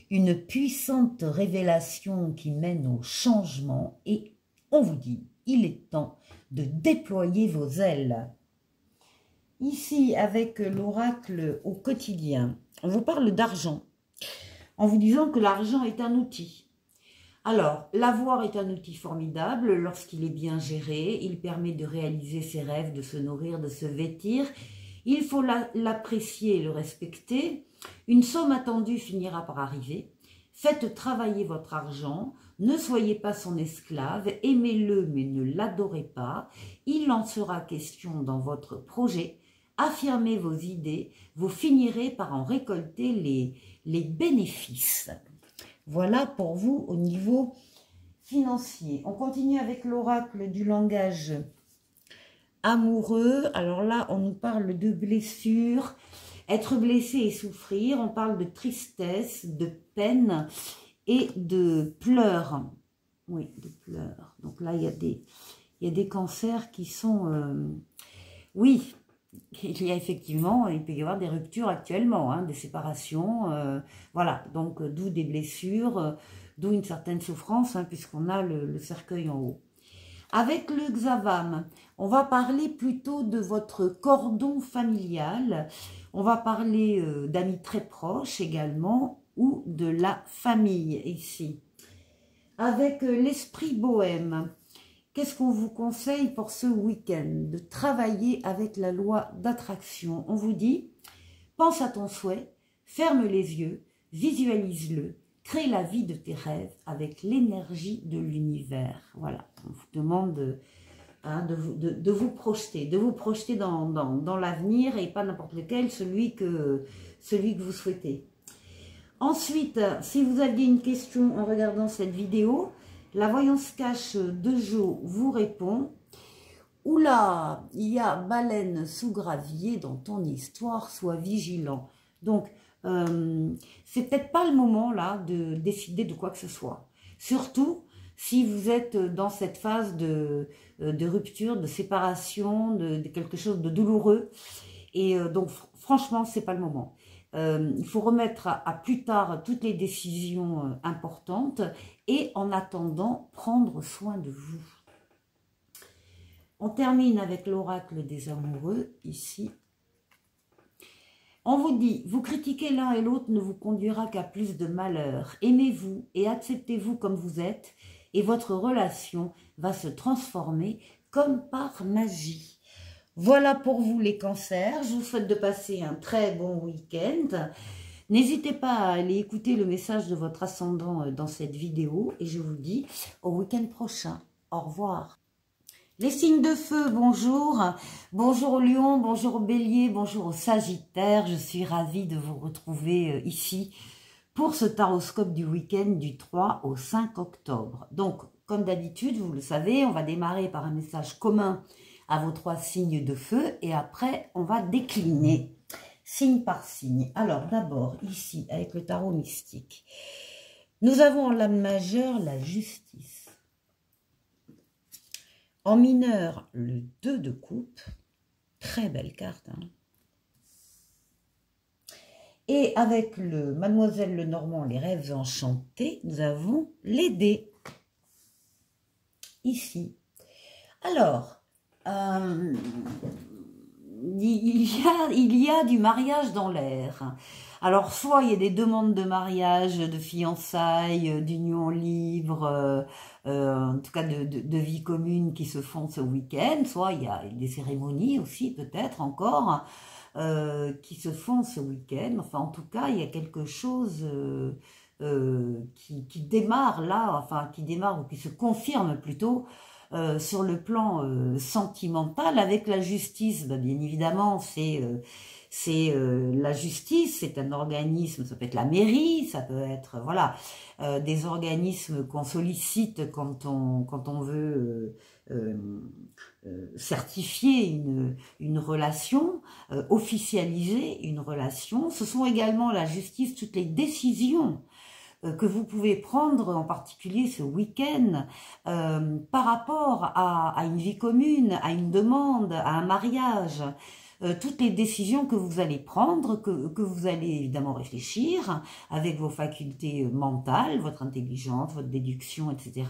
une puissante révélation qui mène au changement et on vous dit, il est temps de déployer vos ailes. Ici, avec l'oracle au quotidien, on vous parle d'argent, en vous disant que l'argent est un outil. Alors, l'avoir est un outil formidable lorsqu'il est bien géré, il permet de réaliser ses rêves, de se nourrir, de se vêtir. Il faut l'apprécier et le respecter. Une somme attendue finira par arriver. Faites travailler votre argent, ne soyez pas son esclave, aimez-le mais ne l'adorez pas. Il en sera question dans votre projet. Affirmez vos idées, vous finirez par en récolter les bénéfices. Voilà pour vous au niveau financier. On continue avec l'oracle du langage amoureux. Alors là, on nous parle de blessures, être blessé et souffrir. On parle de tristesse, de peine et de pleurs. Oui, de pleurs. Donc là, il y a des cancers qui sont... oui, il y a effectivement, il peut y avoir des ruptures actuellement, hein, des séparations, voilà, donc d'où des blessures, d'où une certaine souffrance, hein, puisqu'on a le cercueil en haut. Avec le Xavam, on va parler plutôt de votre cordon familial, on va parler d'amis très proches également, ou de la famille ici. Avec l'esprit bohème, qu'est-ce qu'on vous conseille pour ce week-end? De travailler avec la loi d'attraction. On vous dit, pense à ton souhait, ferme les yeux, visualise-le, crée la vie de tes rêves avec l'énergie de l'univers. Voilà, on vous demande hein, de vous projeter, dans l'avenir et pas n'importe lequel, celui que vous souhaitez. Ensuite, si vous aviez une question en regardant cette vidéo, la voyance cache de Jo vous répond. Oula, il y a baleine sous gravier dans ton histoire, sois vigilant. Donc, c'est peut-être pas le moment là de décider de quoi que ce soit. Surtout si vous êtes dans cette phase de rupture, de séparation, de quelque chose de douloureux. Et donc, franchement, c'est pas le moment. Il faut remettre à plus tard toutes les décisions importantes et en attendant, prendre soin de vous. On termine avec l'oracle des amoureux, ici. On vous dit, vous critiquer l'un et l'autre ne vous conduira qu'à plus de malheur. Aimez-vous et acceptez-vous comme vous êtes et votre relation va se transformer comme par magie. Voilà pour vous les cancers, je vous souhaite de passer un très bon week-end. N'hésitez pas à aller écouter le message de votre ascendant dans cette vidéo et je vous dis au week-end prochain. Au revoir. Les signes de feu, bonjour. Bonjour au Lion, bonjour au Bélier, bonjour au Sagittaire. Je suis ravie de vous retrouver ici pour ce taroscope du week-end du 3 au 5 octobre. Donc, comme d'habitude, vous le savez, on va démarrer par un message commun à vos 3 signes de feu et après on va décliner signe par signe. Alors d'abord ici avec le tarot mystique, nous avons en lame majeure la justice, en mineur le 2 de coupe, très belle carte, hein. Et avec le Mademoiselle Lenormand, les rêves enchantés, nous avons les dés ici. Alors il y a du mariage dans l'air. Alors, soit il y a des demandes de mariage, de fiançailles, d'union libre, en tout cas de vie commune qui se font ce week-end, soit il y a des cérémonies aussi, peut-être encore, qui se font ce week-end. Enfin, en tout cas, il y a quelque chose qui démarre là, enfin, qui démarre ou qui se confirme plutôt, sur le plan sentimental avec la justice. Ben, bien évidemment, c'est la justice, c'est un organisme, ça peut être la mairie, ça peut être voilà des organismes qu'on sollicite quand on veut certifier une relation, officialiser une relation. Ce sont également la justice, toutes les décisions que vous pouvez prendre, en particulier ce week-end, par rapport à une vie commune, à une demande, à un mariage. toutes les décisions que vous allez prendre, que vous allez évidemment réfléchir avec vos facultés mentales, votre intelligence, votre déduction, etc.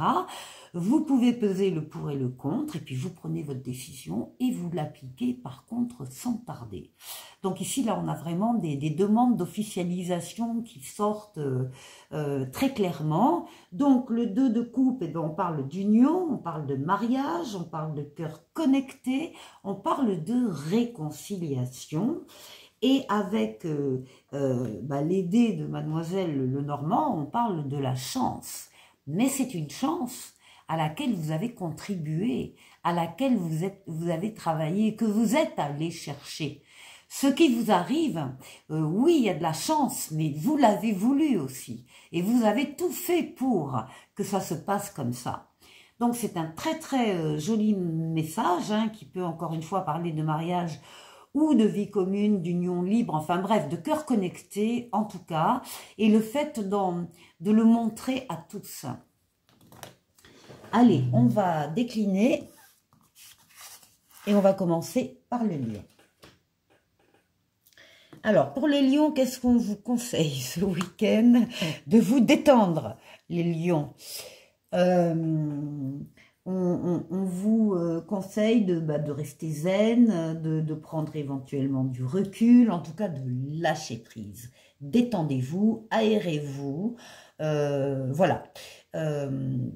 Vous pouvez peser le pour et le contre, et puis vous prenez votre décision et vous l'appliquez par contre sans tarder. Donc ici, là, on a vraiment des demandes d'officialisation qui sortent très clairement. Donc le 2 de coupe, eh bien, on parle d'union, on parle de mariage, on parle de cœur connecté, on parle de réconciliation. Et avec les dés de Mademoiselle Lenormand, on parle de la chance. Mais c'est une chance à laquelle vous avez contribué, à laquelle vous avez travaillé, que vous êtes allé chercher. Ce qui vous arrive, oui, il y a de la chance, mais vous l'avez voulu aussi. Et vous avez tout fait pour que ça se passe comme ça. Donc c'est un très très joli message hein, qui peut encore une fois parler de mariage ou de vie commune, d'union libre, enfin bref, de cœur connecté en tout cas. Et le fait de le montrer à tous. Allez, on va décliner et on va commencer par le lion. Alors, pour les lions, qu'est-ce qu'on vous conseille ce week-end? De vous détendre, les lions. On vous conseille de rester zen, de prendre éventuellement du recul, en tout cas de lâcher prise. Détendez-vous, aérez-vous, voilà.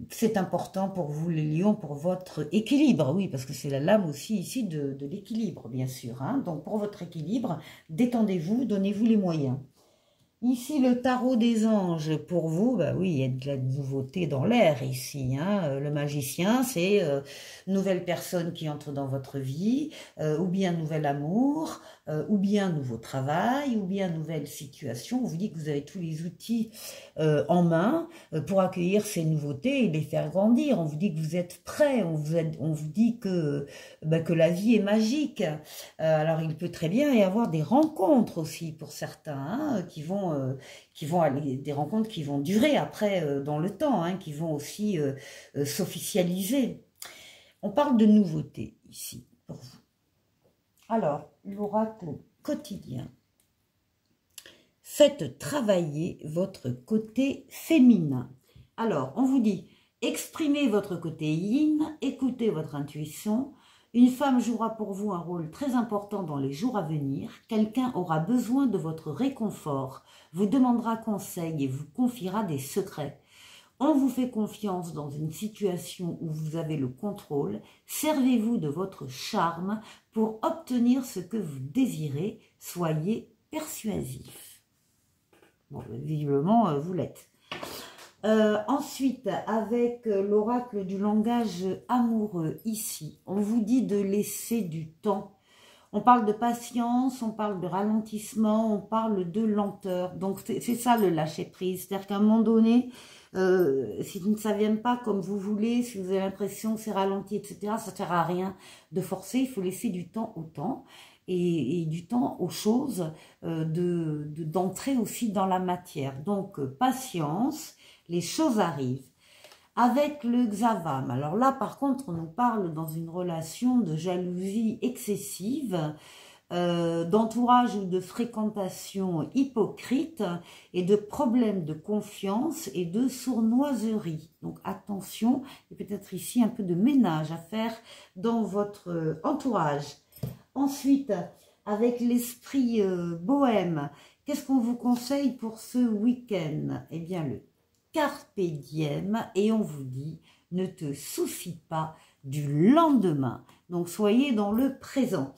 C'est important pour vous les lions, pour votre équilibre, oui, parce que c'est la lame aussi ici de l'équilibre, bien sûr. Hein. Donc pour votre équilibre, détendez-vous, donnez-vous les moyens. Ici, le tarot des anges, pour vous, bah oui, il y a de la nouveauté dans l'air ici. Hein. Le magicien, c'est nouvelle personne qui entre dans votre vie, ou bien nouvel amour, ou bien nouveau travail, ou bien nouvelle situation. On vous dit que vous avez tous les outils en main pour accueillir ces nouveautés et les faire grandir. On vous dit que vous êtes prêts, on vous dit que la vie est magique. Alors, il peut très bien y avoir des rencontres aussi pour certains, hein, qui vont aller, des rencontres qui vont durer après dans le temps, hein, qui vont aussi s'officialiser. On parle de nouveautés ici pour vous. Alors, l'oracle quotidien. Faites travailler votre côté féminin. Alors, on vous dit, exprimez votre côté yin, écoutez votre intuition. Une femme jouera pour vous un rôle très important dans les jours à venir. Quelqu'un aura besoin de votre réconfort, vous demandera conseil et vous confiera des secrets. On vous fait confiance dans une situation où vous avez le contrôle. Servez-vous de votre charme pour obtenir ce que vous désirez. Soyez persuasif. Bon, visiblement, vous l'êtes. Ensuite, avec l'oracle du langage amoureux, ici, on vous dit de laisser du temps. On parle de patience, on parle de ralentissement, on parle de lenteur. Donc, c'est ça le lâcher-prise. C'est-à-dire qu'à un moment donné, si ça ne vient pas comme vous voulez, si vous avez l'impression que c'est ralenti, etc., ça ne sert à rien de forcer. Il faut laisser du temps au temps et du temps aux choses, d'entrer aussi dans la matière. Donc, patience. Les choses arrivent. Avec le Xavam, alors là par contre on nous parle dans une relation de jalousie excessive, d'entourage ou de fréquentation hypocrite et de problèmes de confiance et de sournoiserie. Donc attention, il y a peut-être ici un peu de ménage à faire dans votre entourage. Ensuite, avec l'esprit bohème, qu'est-ce qu'on vous conseille pour ce week-end? Eh bien le Carpe diem, et on vous dit, ne te soucie pas du lendemain. Donc, soyez dans le présent.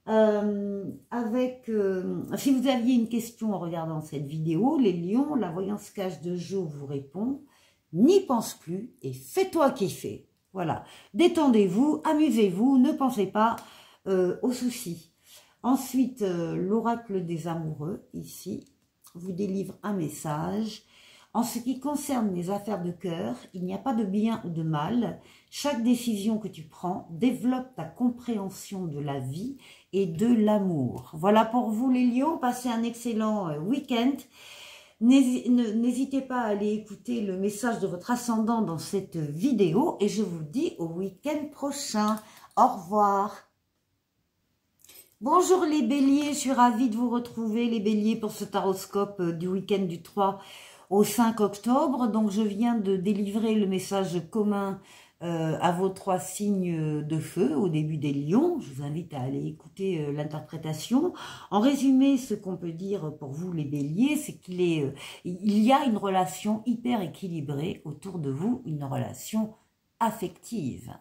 Si vous aviez une question en regardant cette vidéo, les lions, la voyance cache de Jo vous répond, n'y pense plus et fais-toi kiffer. Voilà, détendez-vous, amusez-vous, ne pensez pas aux soucis. Ensuite, l'oracle des amoureux, ici, vous délivre un message. En ce qui concerne les affaires de cœur, il n'y a pas de bien ou de mal. Chaque décision que tu prends développe ta compréhension de la vie et de l'amour. Voilà pour vous les lions, passez un excellent week-end. N'hésitez pas à aller écouter le message de votre ascendant dans cette vidéo et je vous dis au week-end prochain. Au revoir. Bonjour les béliers, je suis ravie de vous retrouver les béliers pour ce taroscope du week-end du 3 au 5 octobre. Donc je viens de délivrer le message commun à vos 3 signes de feu au début des lions. Je vous invite à aller écouter l'interprétation. En résumé, ce qu'on peut dire pour vous les béliers, c'est qu'il y a une relation hyper équilibrée autour de vous, une relation affective.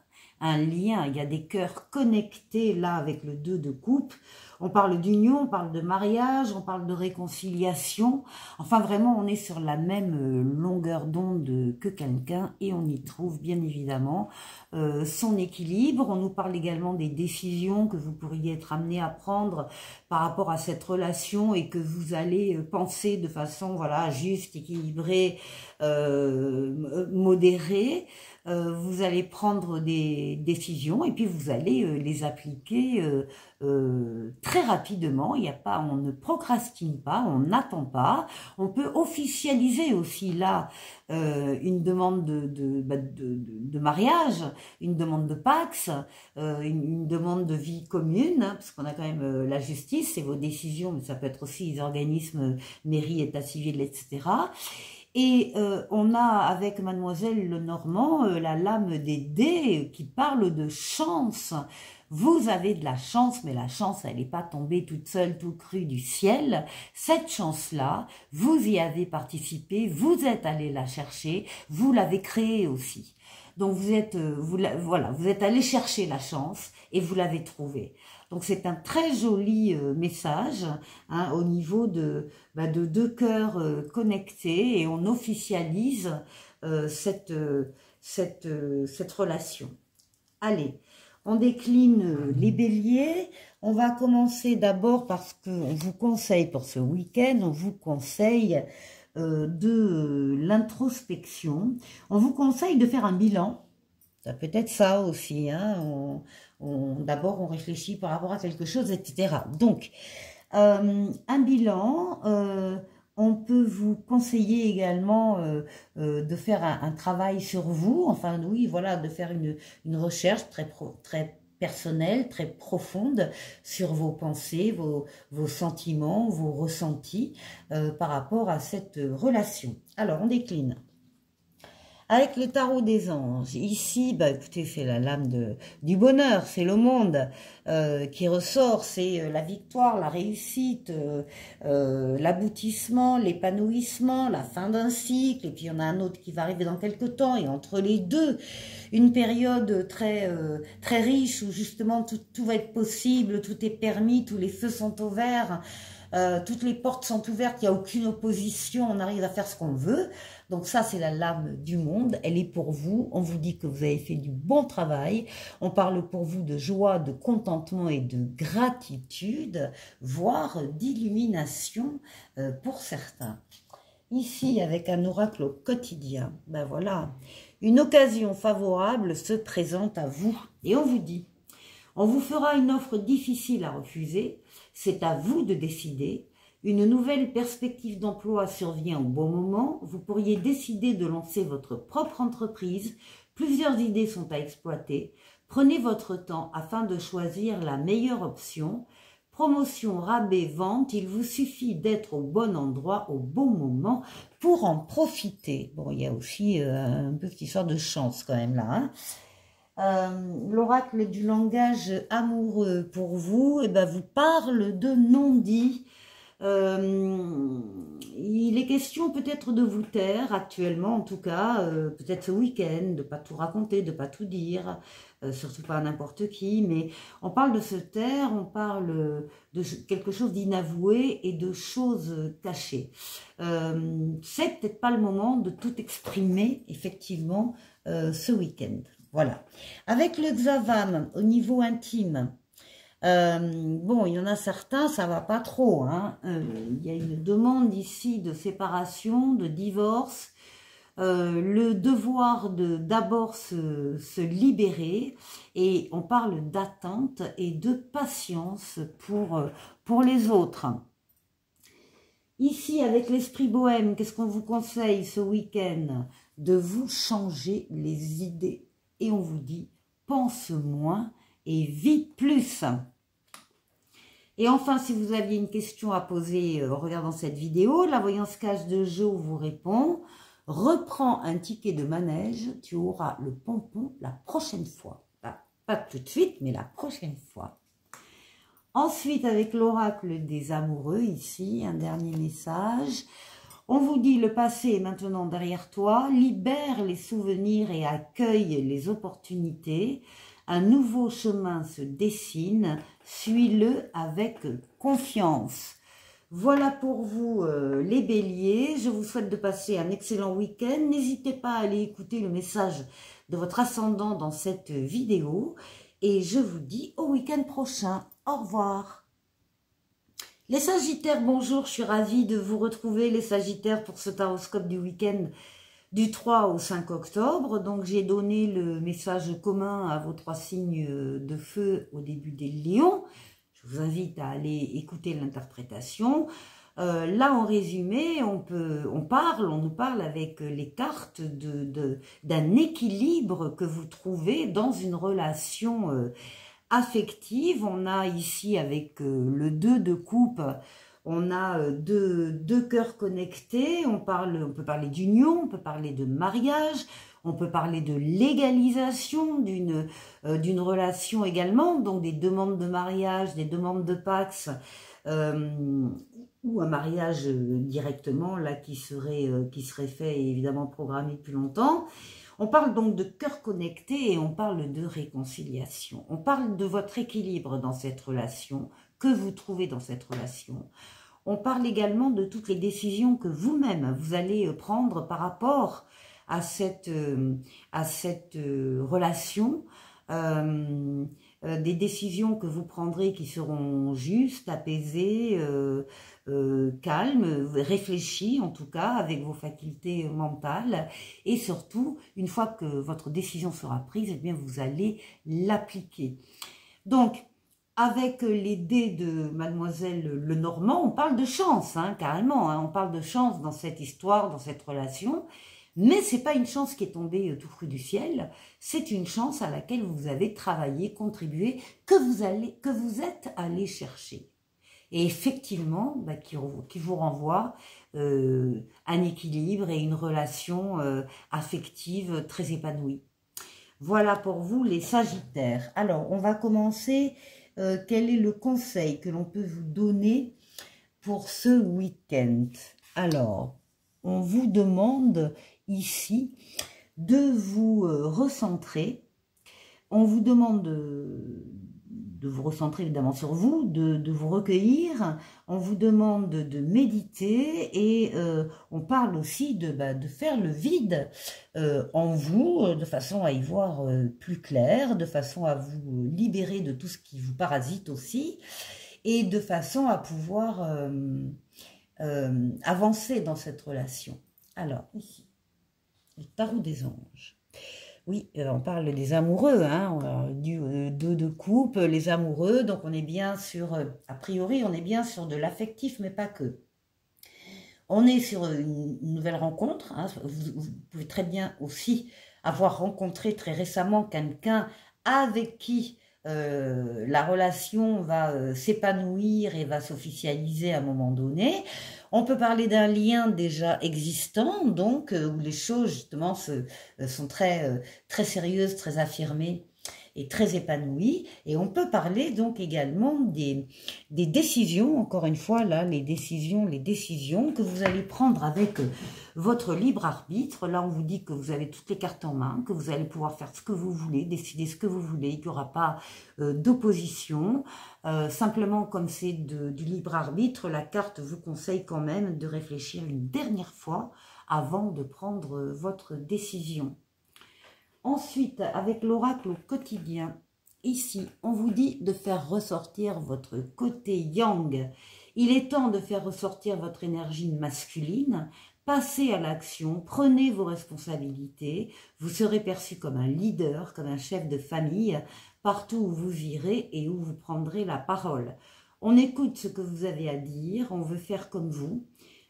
Un lien, il y a des cœurs connectés là avec le 2 de coupe. On parle d'union, on parle de mariage, on parle de réconciliation. Enfin vraiment, on est sur la même longueur d'onde que quelqu'un et on y trouve bien évidemment son équilibre. On nous parle également des décisions que vous pourriez être amené à prendre par rapport à cette relation et que vous allez penser de façon voilà juste, équilibrée, modérée. Vous allez prendre des décisions et puis vous allez les appliquer très rapidement. Il y a pas, on ne procrastine pas, on n'attend pas. On peut officialiser aussi là une demande de mariage, une demande de pax, une demande de vie commune, hein, parce qu'on a quand même la justice, c'est vos décisions, mais ça peut être aussi les organismes, mairie, état civil, etc. Et on a avec Mademoiselle Lenormand la lame des dés qui parle de chance. Vous avez de la chance, mais la chance, elle n'est pas tombée toute seule, tout crue du ciel. Cette chance-là, vous y avez participé, vous êtes allé la chercher, vous l'avez créée aussi. Donc vous êtes allé chercher la chance et vous l'avez trouvée. Donc c'est un très joli message hein, au niveau de deux cœurs connectés et on officialise cette relation. Allez, on décline les béliers. On va commencer d'abord parce qu'on vous conseille pour ce week-end, on vous conseille de l'introspection. On vous conseille de faire un bilan. Ça peut être ça aussi. Hein. D'abord, on réfléchit par rapport à quelque chose, etc. Donc, un bilan, on peut vous conseiller également de faire un travail sur vous. Enfin, oui, voilà, de faire une recherche très personnelle, très profonde sur vos pensées, vos sentiments, vos ressentis par rapport à cette relation. Alors, on décline. Avec le tarot des anges, ici, bah, écoutez, c'est la lame du bonheur, c'est le monde qui ressort, c'est la victoire, la réussite, l'aboutissement, l'épanouissement, la fin d'un cycle, et puis il y en a un autre qui va arriver dans quelques temps, et entre les deux, une période très riche où justement tout va être possible, tout est permis, tous les feux sont au vert, toutes les portes sont ouvertes, il n'y a aucune opposition, on arrive à faire ce qu'on veut. Donc ça, c'est la lame du monde, elle est pour vous. On vous dit que vous avez fait du bon travail. On parle pour vous de joie, de contentement et de gratitude, voire d'illumination pour certains. Ici, avec un oracle au quotidien, ben voilà, une occasion favorable se présente à vous. Et on vous dit, on vous fera une offre difficile à refuser, c'est à vous de décider. Une nouvelle perspective d'emploi survient au bon moment. Vous pourriez décider de lancer votre propre entreprise. Plusieurs idées sont à exploiter. Prenez votre temps afin de choisir la meilleure option. Promotion, rabais, vente, il vous suffit d'être au bon endroit au bon moment pour en profiter. Bon, il y a aussi un peu cette histoire de chance quand même là. Hein. L'oracle du langage amoureux pour vous, vous parle de non-dit. Il est question peut-être de vous taire actuellement, en tout cas, peut-être ce week-end, de pas tout raconter, de pas tout dire, surtout pas à n'importe qui, mais on parle de se taire, on parle de quelque chose d'inavoué et de choses cachées. C'est peut-être pas le moment de tout exprimer, effectivement, ce week-end. Voilà. Avec le Xavam, au niveau intime, bon, il y en a certains, ça va pas trop. Hein. Il y a une demande ici de séparation, de divorce, le devoir de d'abord se libérer, et on parle d'attente et de patience pour les autres. Ici, avec l'esprit bohème, qu'est-ce qu'on vous conseille ce week-end? De vous changer les idées. Et on vous dit, pense moins et vis plus. Et enfin, si vous aviez une question à poser en regardant cette vidéo, la voyance cash de Jo vous répond. Reprends un ticket de manège, tu auras le pompon la prochaine fois. Pas tout de suite, mais la prochaine fois. Ensuite, avec l'oracle des amoureux, ici, un dernier message. On vous dit, le passé est maintenant derrière toi, libère les souvenirs et accueille les opportunités. Un nouveau chemin se dessine, suis-le avec confiance. Voilà pour vous les béliers, je vous souhaite de passer un excellent week-end. N'hésitez pas à aller écouter le message de votre ascendant dans cette vidéo. Et je vous dis au week-end prochain. Au revoir. Les Sagittaires, bonjour, je suis ravie de vous retrouver les Sagittaires pour ce taroscope du week-end du 3 au 5 octobre. Donc j'ai donné le message commun à vos 3 signes de feu au début des Lions. Je vous invite à aller écouter l'interprétation. Là, en résumé, on nous parle avec les cartes d'un équilibre que vous trouvez dans une relation affective. On a ici avec le 2 de coupe, on a deux cœurs connectés. On peut parler d'union, on peut parler de mariage. On peut parler de légalisation d'une relation également, donc des demandes de mariage, des demandes de Pax, ou un mariage directement là qui serait fait et évidemment programmé depuis longtemps. On parle donc de cœur connecté et on parle de réconciliation. On parle de votre équilibre dans cette relation, que vous trouvez dans cette relation. On parle également de toutes les décisions que vous-même vous allez prendre par rapport à cette relation, des décisions que vous prendrez qui seront justes, apaisées, calmes, réfléchies en tout cas, avec vos facultés mentales. Et surtout, une fois que votre décision sera prise, eh bien vous allez l'appliquer. Donc, avec les dés de Mademoiselle Lenormand, on parle de chance, hein, carrément. Hein, on parle de chance dans cette histoire, dans cette relation. Mais ce n'est pas une chance qui est tombée tout cru du ciel, c'est une chance à laquelle vous avez travaillé, contribué, que vous êtes allé chercher. Et effectivement, qui vous renvoie un équilibre et une relation affective très épanouie. Voilà pour vous les Sagittaires. Alors, on va commencer. Quel est le conseil que l'on peut vous donner pour ce week-end? Alors, on vous demande ici de vous recentrer. On vous demande de vous recentrer évidemment sur vous, de vous recueillir. On vous demande de méditer et on parle aussi de faire le vide en vous, de façon à y voir plus clair, de façon à vous libérer de tout ce qui vous parasite aussi et de façon à pouvoir avancer dans cette relation. Alors, ici, le tarot des anges. Oui, on parle des amoureux, hein, du 2 de coupe, les amoureux, donc on est bien sur, a priori, on est bien sur de l'affectif, mais pas que. On est sur une nouvelle rencontre, hein, vous pouvez très bien aussi avoir rencontré très récemment quelqu'un avec qui la relation va s'épanouir et va s'officialiser à un moment donné. On peut parler d'un lien déjà existant, donc où les choses justement sont très sérieuses, très affirmées et très épanouies. Et on peut parler donc également des décisions, encore une fois là, les décisions que vous allez prendre avec votre libre arbitre. Là, on vous dit que vous avez toutes les cartes en main, que vous allez pouvoir faire ce que vous voulez, décider ce que vous voulez, qu'il n'y aura pas d'opposition. Simplement, comme c'est du libre arbitre, la carte vous conseille quand même de réfléchir une dernière fois avant de prendre votre décision. Ensuite, avec l'oracle au quotidien, ici, on vous dit de faire ressortir votre côté yang. Il est temps de faire ressortir votre énergie masculine. Passez à l'action, prenez vos responsabilités. Vous serez perçu comme un leader, comme un chef de famille, partout où vous irez et où vous prendrez la parole. On écoute ce que vous avez à dire, on veut faire comme vous.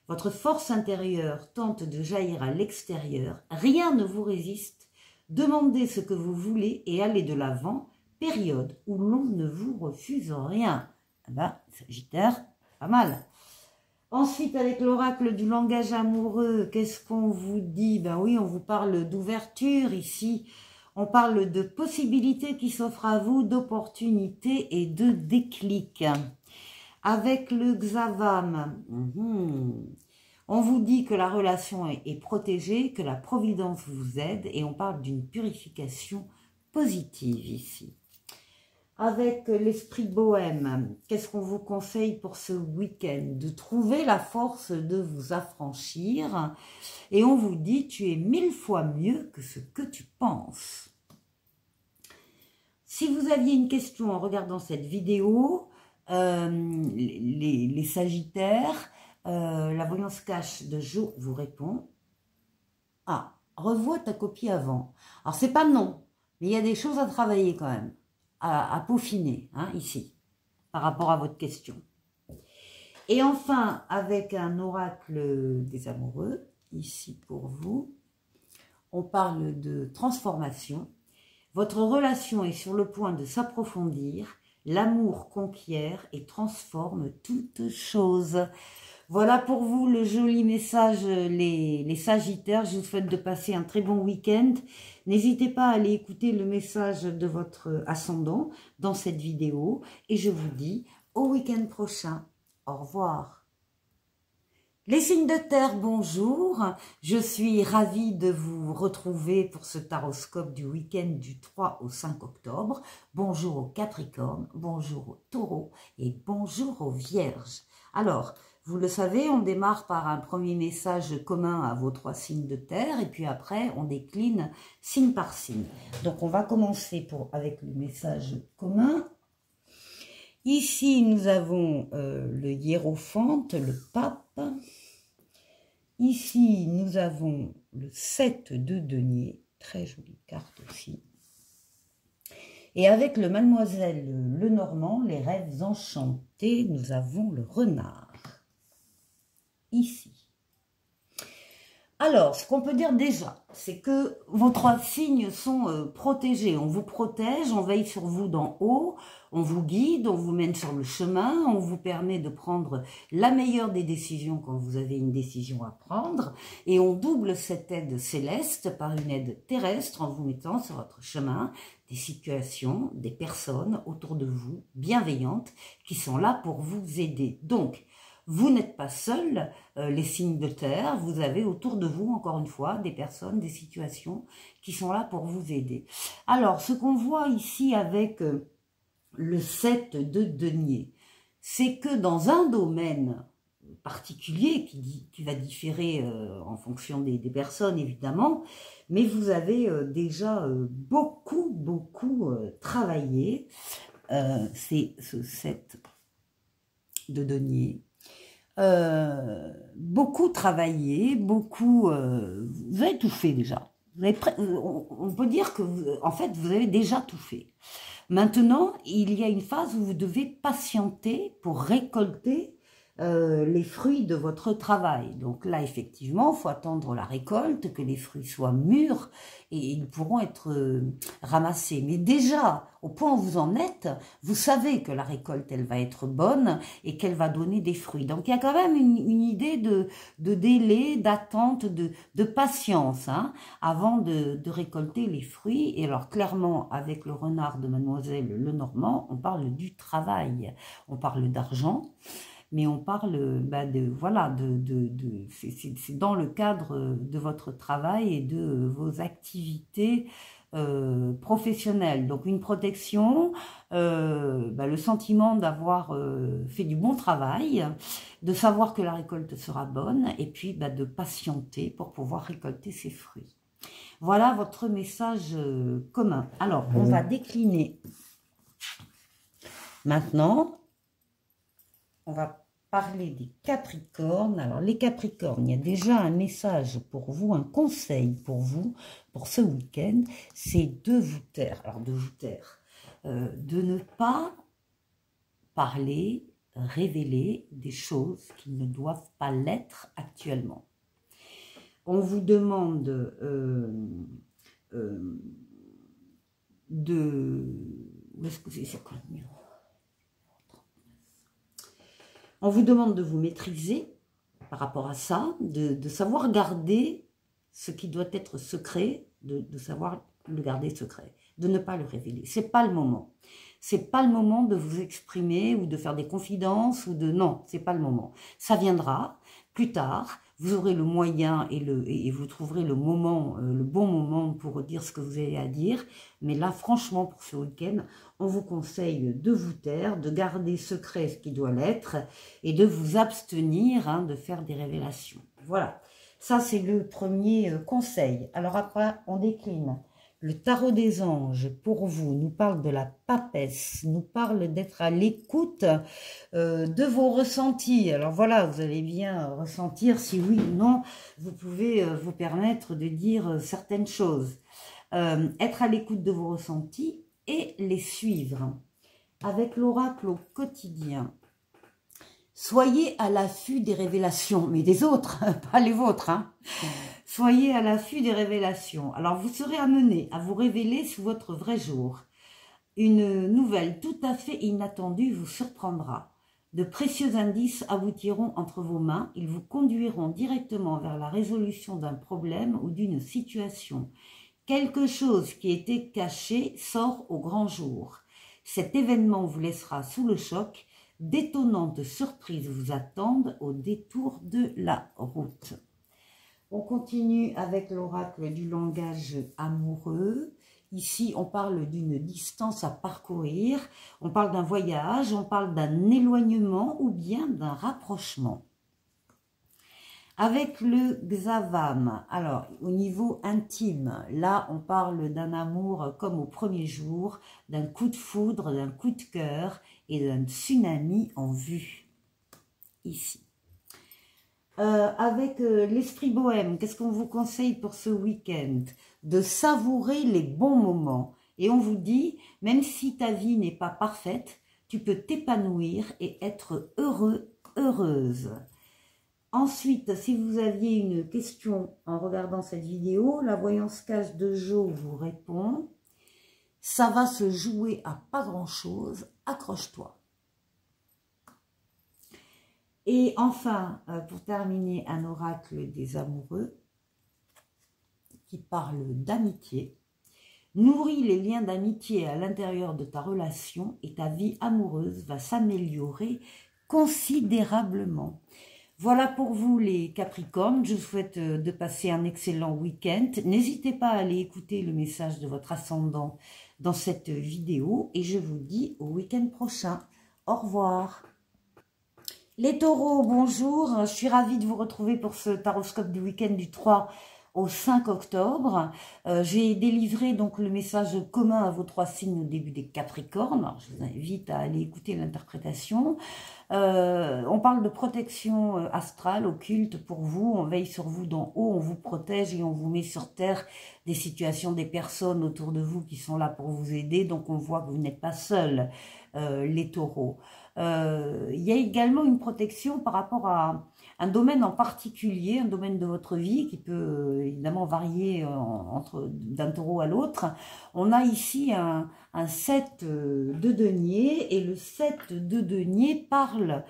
Votre force intérieure tente de jaillir à l'extérieur. Rien ne vous résiste. Demandez ce que vous voulez et allez de l'avant, période où l'on ne vous refuse rien. Ben, Sagittaire, pas mal. Ensuite, avec l'oracle du langage amoureux, qu'est-ce qu'on vous dit? Ben oui, on vous parle d'ouverture ici. On parle de possibilités qui s'offrent à vous, d'opportunités et de déclics. Avec le Xavam, on vous dit que la relation est protégée, que la providence vous aide et on parle d'une purification positive ici. Avec l'esprit bohème, qu'est-ce qu'on vous conseille pour ce week-end? De trouver la force de vous affranchir. Et on vous dit, tu es 1000 fois mieux que ce que tu penses. Si vous aviez une question en regardant cette vidéo, les Sagittaires, la voyance cache de Jo vous répond. Ah, revois ta copie avant. Alors, c'est pas non, mais il y a des choses à travailler quand même. À peaufiner, hein, ici, par rapport à votre question. Et enfin, avec un oracle des amoureux, ici pour vous, on parle de transformation. Votre relation est sur le point de s'approfondir, l'amour conquiert et transforme toute chose. Voilà pour vous le joli message, les Sagittaires. Je vous souhaite de passer un très bon week-end. N'hésitez pas à aller écouter le message de votre ascendant dans cette vidéo. Et je vous dis au week-end prochain. Au revoir. Les signes de terre, bonjour. Je suis ravie de vous retrouver pour ce taroscope du week-end du 3 au 5 octobre. Bonjour aux Capricornes, bonjour aux Taureaux et bonjour aux Vierges. Alors, vous le savez, on démarre par un premier message commun à vos 3 signes de terre et puis après, on décline signe par signe. Donc, on va commencer avec le message commun. Ici, nous avons le hiérophante, le pape. Ici, nous avons le 7 de denier, très jolie carte aussi. Et avec le mademoiselle Lenormand, les rêves enchantés, nous avons le renard. Ici. Alors, ce qu'on peut dire déjà, c'est que vos 3 signes sont protégés. On vous protège, on veille sur vous d'en haut, on vous guide, on vous mène sur le chemin, on vous permet de prendre la meilleure des décisions quand vous avez une décision à prendre. Et on double cette aide céleste par une aide terrestre en vous mettant sur votre chemin des situations, des personnes autour de vous, bienveillantes, qui sont là pour vous aider. Donc, vous n'êtes pas seul, les signes de terre, vous avez autour de vous, encore une fois, des personnes, des situations qui sont là pour vous aider. Alors, ce qu'on voit ici avec le 7 de denier, c'est que dans un domaine particulier, qui va différer en fonction des personnes, évidemment, mais vous avez déjà beaucoup travaillé, c'est ce 7 de denier. Beaucoup travaillé, vous avez tout fait déjà. On peut dire que en fait, vous avez déjà tout fait. Maintenant, il y a une phase où vous devez patienter pour récolter les fruits de votre travail. Donc là, effectivement, il faut attendre la récolte, que les fruits soient mûrs et ils pourront être ramassés. Mais déjà, au point où vous en êtes, vous savez que la récolte, elle va être bonne et qu'elle va donner des fruits. Donc il y a quand même une idée de délai, d'attente, de patience hein, avant de récolter les fruits. Et alors clairement, avec le renard de Mademoiselle Lenormand, on parle du travail, on parle d'argent. Mais on parle c'est dans le cadre de votre travail et de vos activités professionnelles. Donc une protection, le sentiment d'avoir fait du bon travail, de savoir que la récolte sera bonne et puis de patienter pour pouvoir récolter ses fruits. Voilà votre message commun. Alors, on va décliner maintenant. On va parler des Capricornes. Alors, les Capricornes, il y a déjà un message pour vous, un conseil pour vous, pour ce week-end, c'est de vous taire. Alors, de vous taire, de ne pas parler, révéler des choses qui ne doivent pas l'être actuellement. On vous demande de... Où est-ce que c'est quoi le numéro? On vous demande de vous maîtriser par rapport à ça, de savoir garder ce qui doit être secret, de savoir le garder secret, de ne pas le révéler. C'est pas le moment. C'est pas le moment de vous exprimer ou de faire des confidences ou de... Non, c'est pas le moment. Ça viendra plus tard. Vous aurez le moyen et vous trouverez le moment, le bon moment pour dire ce que vous avez à dire. Mais là, franchement, pour ce week-end, on vous conseille de vous taire, de garder secret ce qui doit l'être et de vous abstenir de faire des révélations. Voilà, ça c'est le premier conseil. Alors après, on décline. Le tarot des anges, pour vous, nous parle de la papesse, nous parle d'être à l'écoute de vos ressentis. Alors voilà, vous allez bien ressentir si oui ou non, vous pouvez vous permettre de dire certaines choses. Être à l'écoute de vos ressentis et les suivre. Avec l'oracle au quotidien, soyez à l'affût des révélations, mais des autres, pas les vôtres. Soyez à l'affût des révélations. Alors, vous serez amené à vous révéler sous votre vrai jour. Une nouvelle tout à fait inattendue vous surprendra. De précieux indices aboutiront entre vos mains. Ils vous conduiront directement vers la résolution d'un problème ou d'une situation. Quelque chose qui était caché sort au grand jour. Cet événement vous laissera sous le choc. D'étonnantes surprises vous attendent au détour de la route. On continue avec l'oracle du langage amoureux. Ici, on parle d'une distance à parcourir, on parle d'un voyage, on parle d'un éloignement ou bien d'un rapprochement. Avec le Xavam, alors au niveau intime, là on parle d'un amour comme au premier jour, d'un coup de foudre, d'un coup de cœur et d'un tsunami en vue, ici. Avec l'esprit bohème, qu'est-ce qu'on vous conseille pour ce week-end? De savourer les bons moments. Et on vous dit, même si ta vie n'est pas parfaite, tu peux t'épanouir et être heureux, heureuse. Ensuite, si vous aviez une question en regardant cette vidéo, la voyance cache de Jo vous répond. Ça va se jouer à pas grand-chose, accroche-toi. Et enfin, pour terminer, un oracle des amoureux qui parle d'amitié. Nourris les liens d'amitié à l'intérieur de ta relation et ta vie amoureuse va s'améliorer considérablement. Voilà pour vous les Capricornes, je vous souhaite de passer un excellent week-end. N'hésitez pas à aller écouter le message de votre ascendant dans cette vidéo et je vous dis au week-end prochain. Au revoir. Les taureaux, bonjour, je suis ravie de vous retrouver pour ce taroscope du week-end du 3 au 5 octobre. J'ai délivré donc le message commun à vos trois signes au début des Capricornes. Alors, je vous invite à aller écouter l'interprétation. On parle de protection astrale, occulte pour vous. On veille sur vous d'en haut, on vous protège et on vous met sur terre des situations, des personnes autour de vous qui sont là pour vous aider. Donc on voit que vous n'êtes pas seuls, les taureaux. Il y a également une protection par rapport à un domaine en particulier, un domaine de votre vie qui peut évidemment varier d'un taureau à l'autre. On a ici un 7 de denier et le 7 de denier parle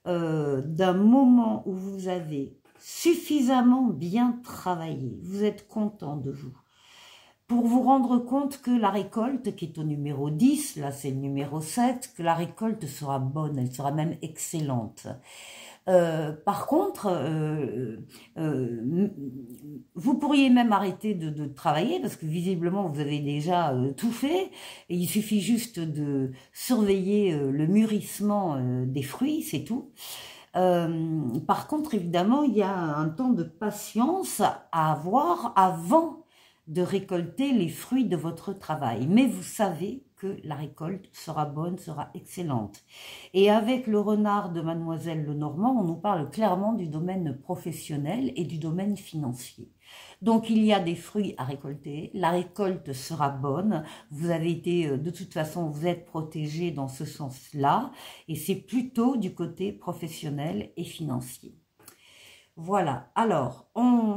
d'un moment où vous avez suffisamment bien travaillé, vous êtes content de vous. Pour vous rendre compte que la récolte, qui est au numéro 10, là c'est le numéro 7, que la récolte sera bonne, elle sera même excellente. Par contre, vous pourriez même arrêter de travailler parce que visiblement vous avez déjà tout fait et il suffit juste de surveiller le mûrissement des fruits, c'est tout. Par contre, évidemment, il y a un temps de patience à avoir avant de récolter les fruits de votre travail. Mais vous savez que la récolte sera bonne, sera excellente. Et avec le renard de Mademoiselle Lenormand, on nous parle clairement du domaine professionnel et du domaine financier. Donc il y a des fruits à récolter, la récolte sera bonne, vous avez été, de toute façon, vous êtes protégé dans ce sens-là, et c'est plutôt du côté professionnel et financier. Voilà, alors,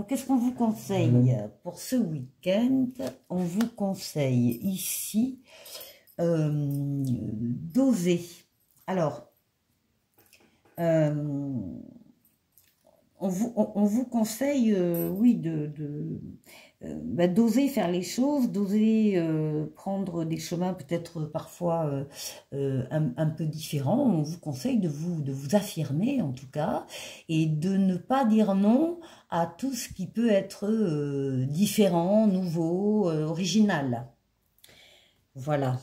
qu'est-ce qu'on vous conseille pour ce week-end? On vous conseille ici d'oser. Alors, On vous conseille, oui, d'oser faire les choses, d'oser prendre des chemins peut-être parfois un peu différents. On vous conseille de vous affirmer en tout cas, et de ne pas dire non à tout ce qui peut être différent, nouveau, original. Voilà.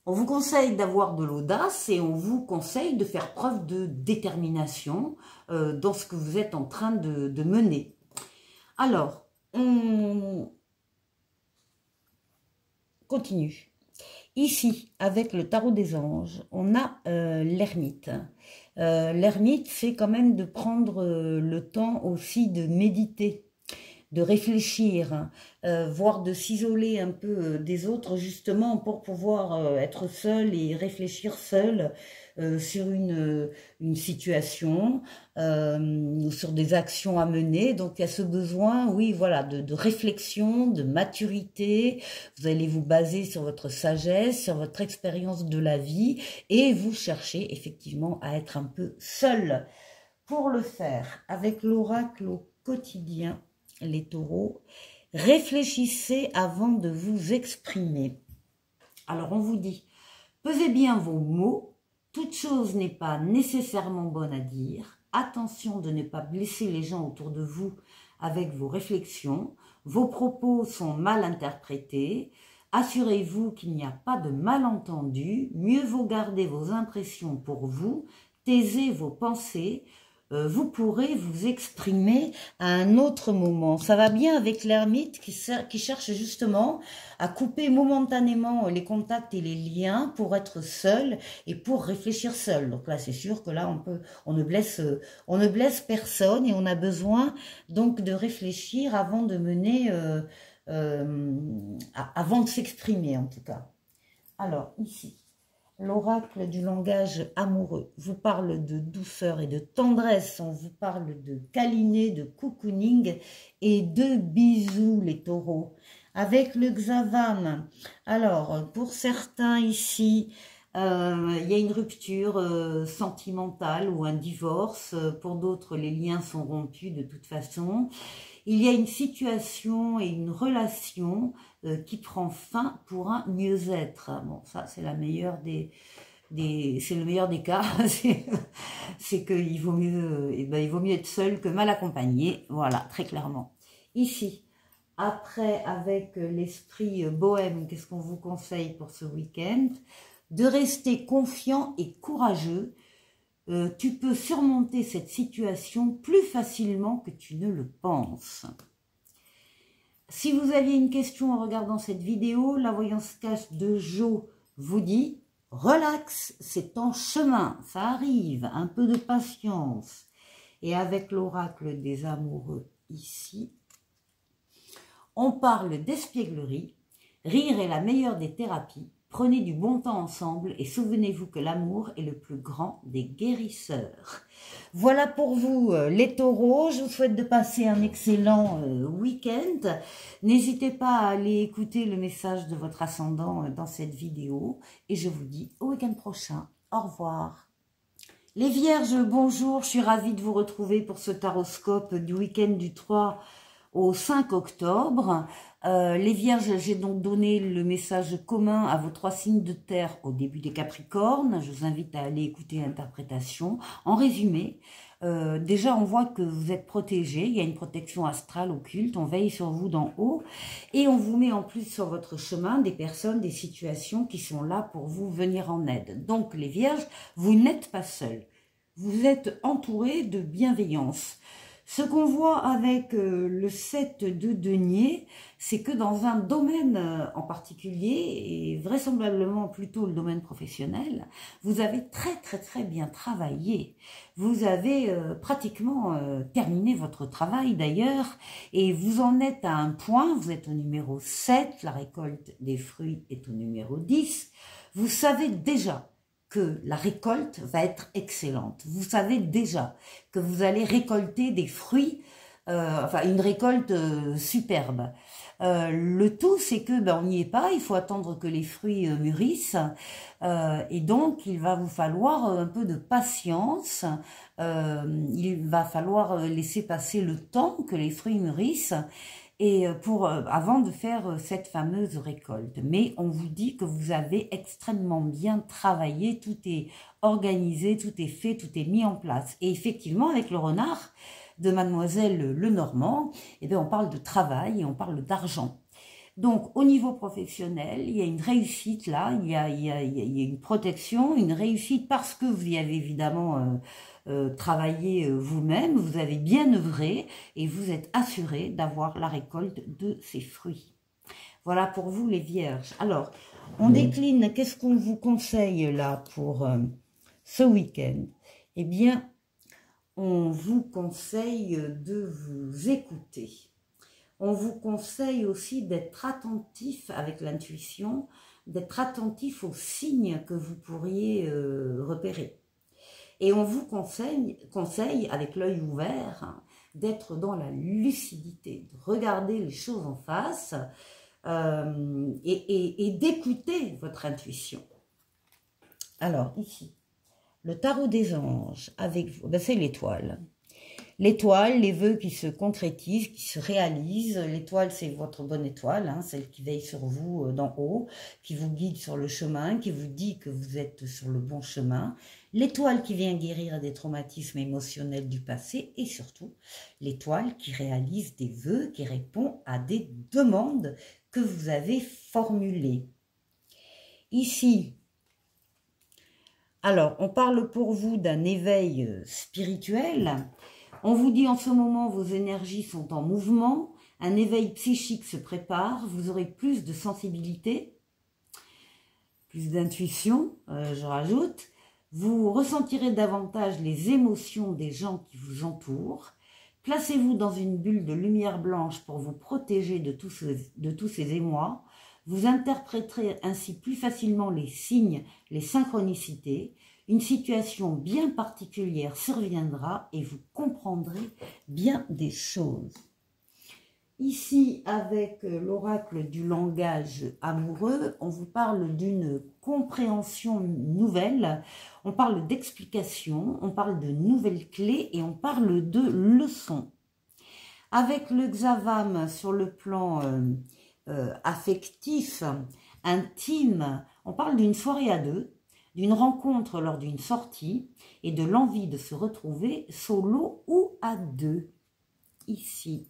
On vous conseille d'avoir de l'audace et on vous conseille de faire preuve de détermination dans ce que vous êtes en train de mener. Alors, on continue. Ici, avec le tarot des anges, on a l'ermite. L'ermite, c'est quand même de prendre le temps aussi de méditer, de réfléchir, voire de s'isoler un peu des autres, justement pour pouvoir être seul et réfléchir seul sur une situation, sur des actions à mener. Donc il y a ce besoin, oui, voilà, de réflexion, de maturité. Vous allez vous baser sur votre sagesse, sur votre expérience de la vie, et vous cherchez effectivement à être un peu seul. Pour le faire, avec l'oracle au quotidien, les taureaux, réfléchissez avant de vous exprimer. Alors on vous dit, pesez bien vos mots, toute chose n'est pas nécessairement bonne à dire, attention de ne pas blesser les gens autour de vous avec vos réflexions, vos propos sont mal interprétés, assurez-vous qu'il n'y a pas de malentendu, mieux vaut garder vos impressions pour vous, taisez vos pensées, vous pourrez vous exprimer à un autre moment. Ça va bien avec l'ermite qui cherche justement à couper momentanément les contacts et les liens pour être seul et pour réfléchir seul. Donc là, c'est sûr que là, on ne blesse personne et on a besoin donc de réfléchir avant de mener, avant de s'exprimer en tout cas. Alors ici, l'oracle du langage amoureux vous parle de douceur et de tendresse, on vous parle de câliner, de cocooning et de bisous les taureaux. Avec le Xavan, alors pour certains ici, il y a une rupture sentimentale ou un divorce, pour d'autres les liens sont rompus de toute façon. Il y a une situation et une relation qui prend fin pour un mieux-être. Bon, ça, c'est la meilleure c'est le meilleur des cas. C'est qu'il vaut mieux, il vaut mieux être seul que mal accompagné. Voilà, très clairement. Ici, après, avec l'esprit bohème, qu'est-ce qu'on vous conseille pour ce week-end? De rester confiant et courageux. Tu peux surmonter cette situation plus facilement que tu ne le penses. Si vous aviez une question en regardant cette vidéo, la voyance cache de Jo vous dit « Relax, c'est en chemin, ça arrive, un peu de patience. » Et avec l'oracle des amoureux ici, on parle d'espièglerie. Rire est la meilleure des thérapies. Prenez du bon temps ensemble et souvenez-vous que l'amour est le plus grand des guérisseurs. Voilà pour vous les taureaux. Je vous souhaite de passer un excellent week-end. N'hésitez pas à aller écouter le message de votre ascendant dans cette vidéo. Et je vous dis au week-end prochain. Au revoir. Les vierges, bonjour. Je suis ravie de vous retrouver pour ce taroscope du week-end du 3 au 5 octobre. Les vierges, j'ai donc donné le message commun à vos 3 signes de terre au début des Capricornes. Je vous invite à aller écouter l'interprétation. En résumé, déjà on voit que vous êtes protégés, il y a une protection astrale occulte, on veille sur vous d'en haut et on vous met en plus sur votre chemin des personnes, des situations qui sont là pour vous venir en aide. Donc les vierges, vous n'êtes pas seuls, vous êtes entourés de bienveillance. Ce qu'on voit avec le 7 de denier, c'est que dans un domaine en particulier, et vraisemblablement plutôt le domaine professionnel, vous avez très bien travaillé. Vous avez pratiquement terminé votre travail d'ailleurs, et vous en êtes à un point, vous êtes au numéro 7, la récolte des fruits est au numéro 10. Vous savez déjà que la récolte va être excellente. Vous savez déjà que vous allez récolter des fruits, enfin une récolte superbe. Le tout, c'est que on n'y est pas, il faut attendre que les fruits mûrissent, et donc il va vous falloir un peu de patience, il va falloir laisser passer le temps que les fruits mûrissent, et avant de faire cette fameuse récolte. Mais on vous dit que vous avez extrêmement bien travaillé, tout est organisé, tout est fait, tout est mis en place. Et effectivement, avec le renard de Mademoiselle Lenormand, eh bien, on parle de travail et on parle d'argent. Donc, au niveau professionnel, il y a une réussite là, il y a une protection, une réussite parce que vous y avez évidemment travaillé vous-même, vous avez bien œuvré et vous êtes assuré d'avoir la récolte de ces fruits. Voilà pour vous les vierges. Alors, on décline, qu'est-ce qu'on vous conseille là pour ce week-end? Eh bien, on vous conseille de vous écouter. On vous conseille aussi d'être attentif avec l'intuition, d'être attentif aux signes que vous pourriez repérer. Et on vous conseille avec l'œil ouvert, hein, d'être dans la lucidité, de regarder les choses en face et d'écouter votre intuition. Alors ici, le tarot des anges avec vous, ben, c'est l'étoile. L'étoile, les vœux qui se concrétisent, qui se réalisent. L'étoile, c'est votre bonne étoile, hein, celle qui veille sur vous d'en haut, qui vous guide sur le chemin, qui vous dit que vous êtes sur le bon chemin. L'étoile qui vient guérir des traumatismes émotionnels du passé et surtout l'étoile qui réalise des vœux, qui répond à des demandes que vous avez formulées. Ici, alors, on parle pour vous d'un éveil spirituel. On vous dit en ce moment, vos énergies sont en mouvement, un éveil psychique se prépare, vous aurez plus de sensibilité, plus d'intuition, je rajoute. Vous ressentirez davantage les émotions des gens qui vous entourent. Placez-vous dans une bulle de lumière blanche pour vous protéger de tous ces émois. Vous interpréterez ainsi plus facilement les signes, les synchronicités. Une situation bien particulière surviendra et vous comprendrez bien des choses. Ici, avec l'oracle du langage amoureux, on vous parle d'une compréhension nouvelle, on parle d'explication, on parle de nouvelles clés et on parle de leçons. Avec le Xavam sur le plan affectif, intime, on parle d'une soirée à deux, d'une rencontre lors d'une sortie et de l'envie de se retrouver solo ou à deux. Ici.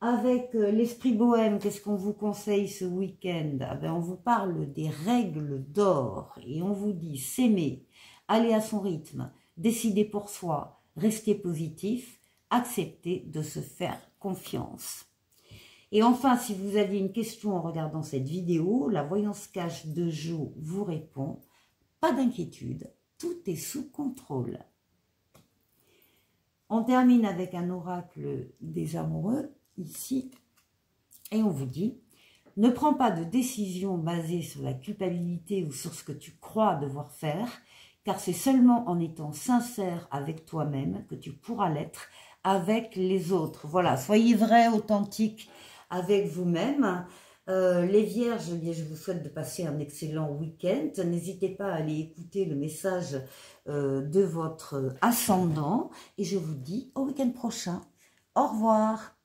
Avec l'esprit bohème, qu'est-ce qu'on vous conseille ce week-end? Ah ben, on vous parle des règles d'or et on vous dit s'aimer, aller à son rythme, décider pour soi, rester positif, accepter de se faire confiance. Et enfin, si vous aviez une question en regardant cette vidéo, la voyance cache de Jo vous répond. Pas d'inquiétude, tout est sous contrôle. On termine avec un oracle des amoureux, ici, et on vous dit, ne prends pas de décision basée sur la culpabilité ou sur ce que tu crois devoir faire, car c'est seulement en étant sincère avec toi-même que tu pourras l'être avec les autres. Voilà, soyez vrai, authentique avec vous-même. Les vierges, eh bien, je vous souhaite de passer un excellent week-end. N'hésitez pas à aller écouter le message de votre ascendant. Et je vous dis au week-end prochain. Au revoir.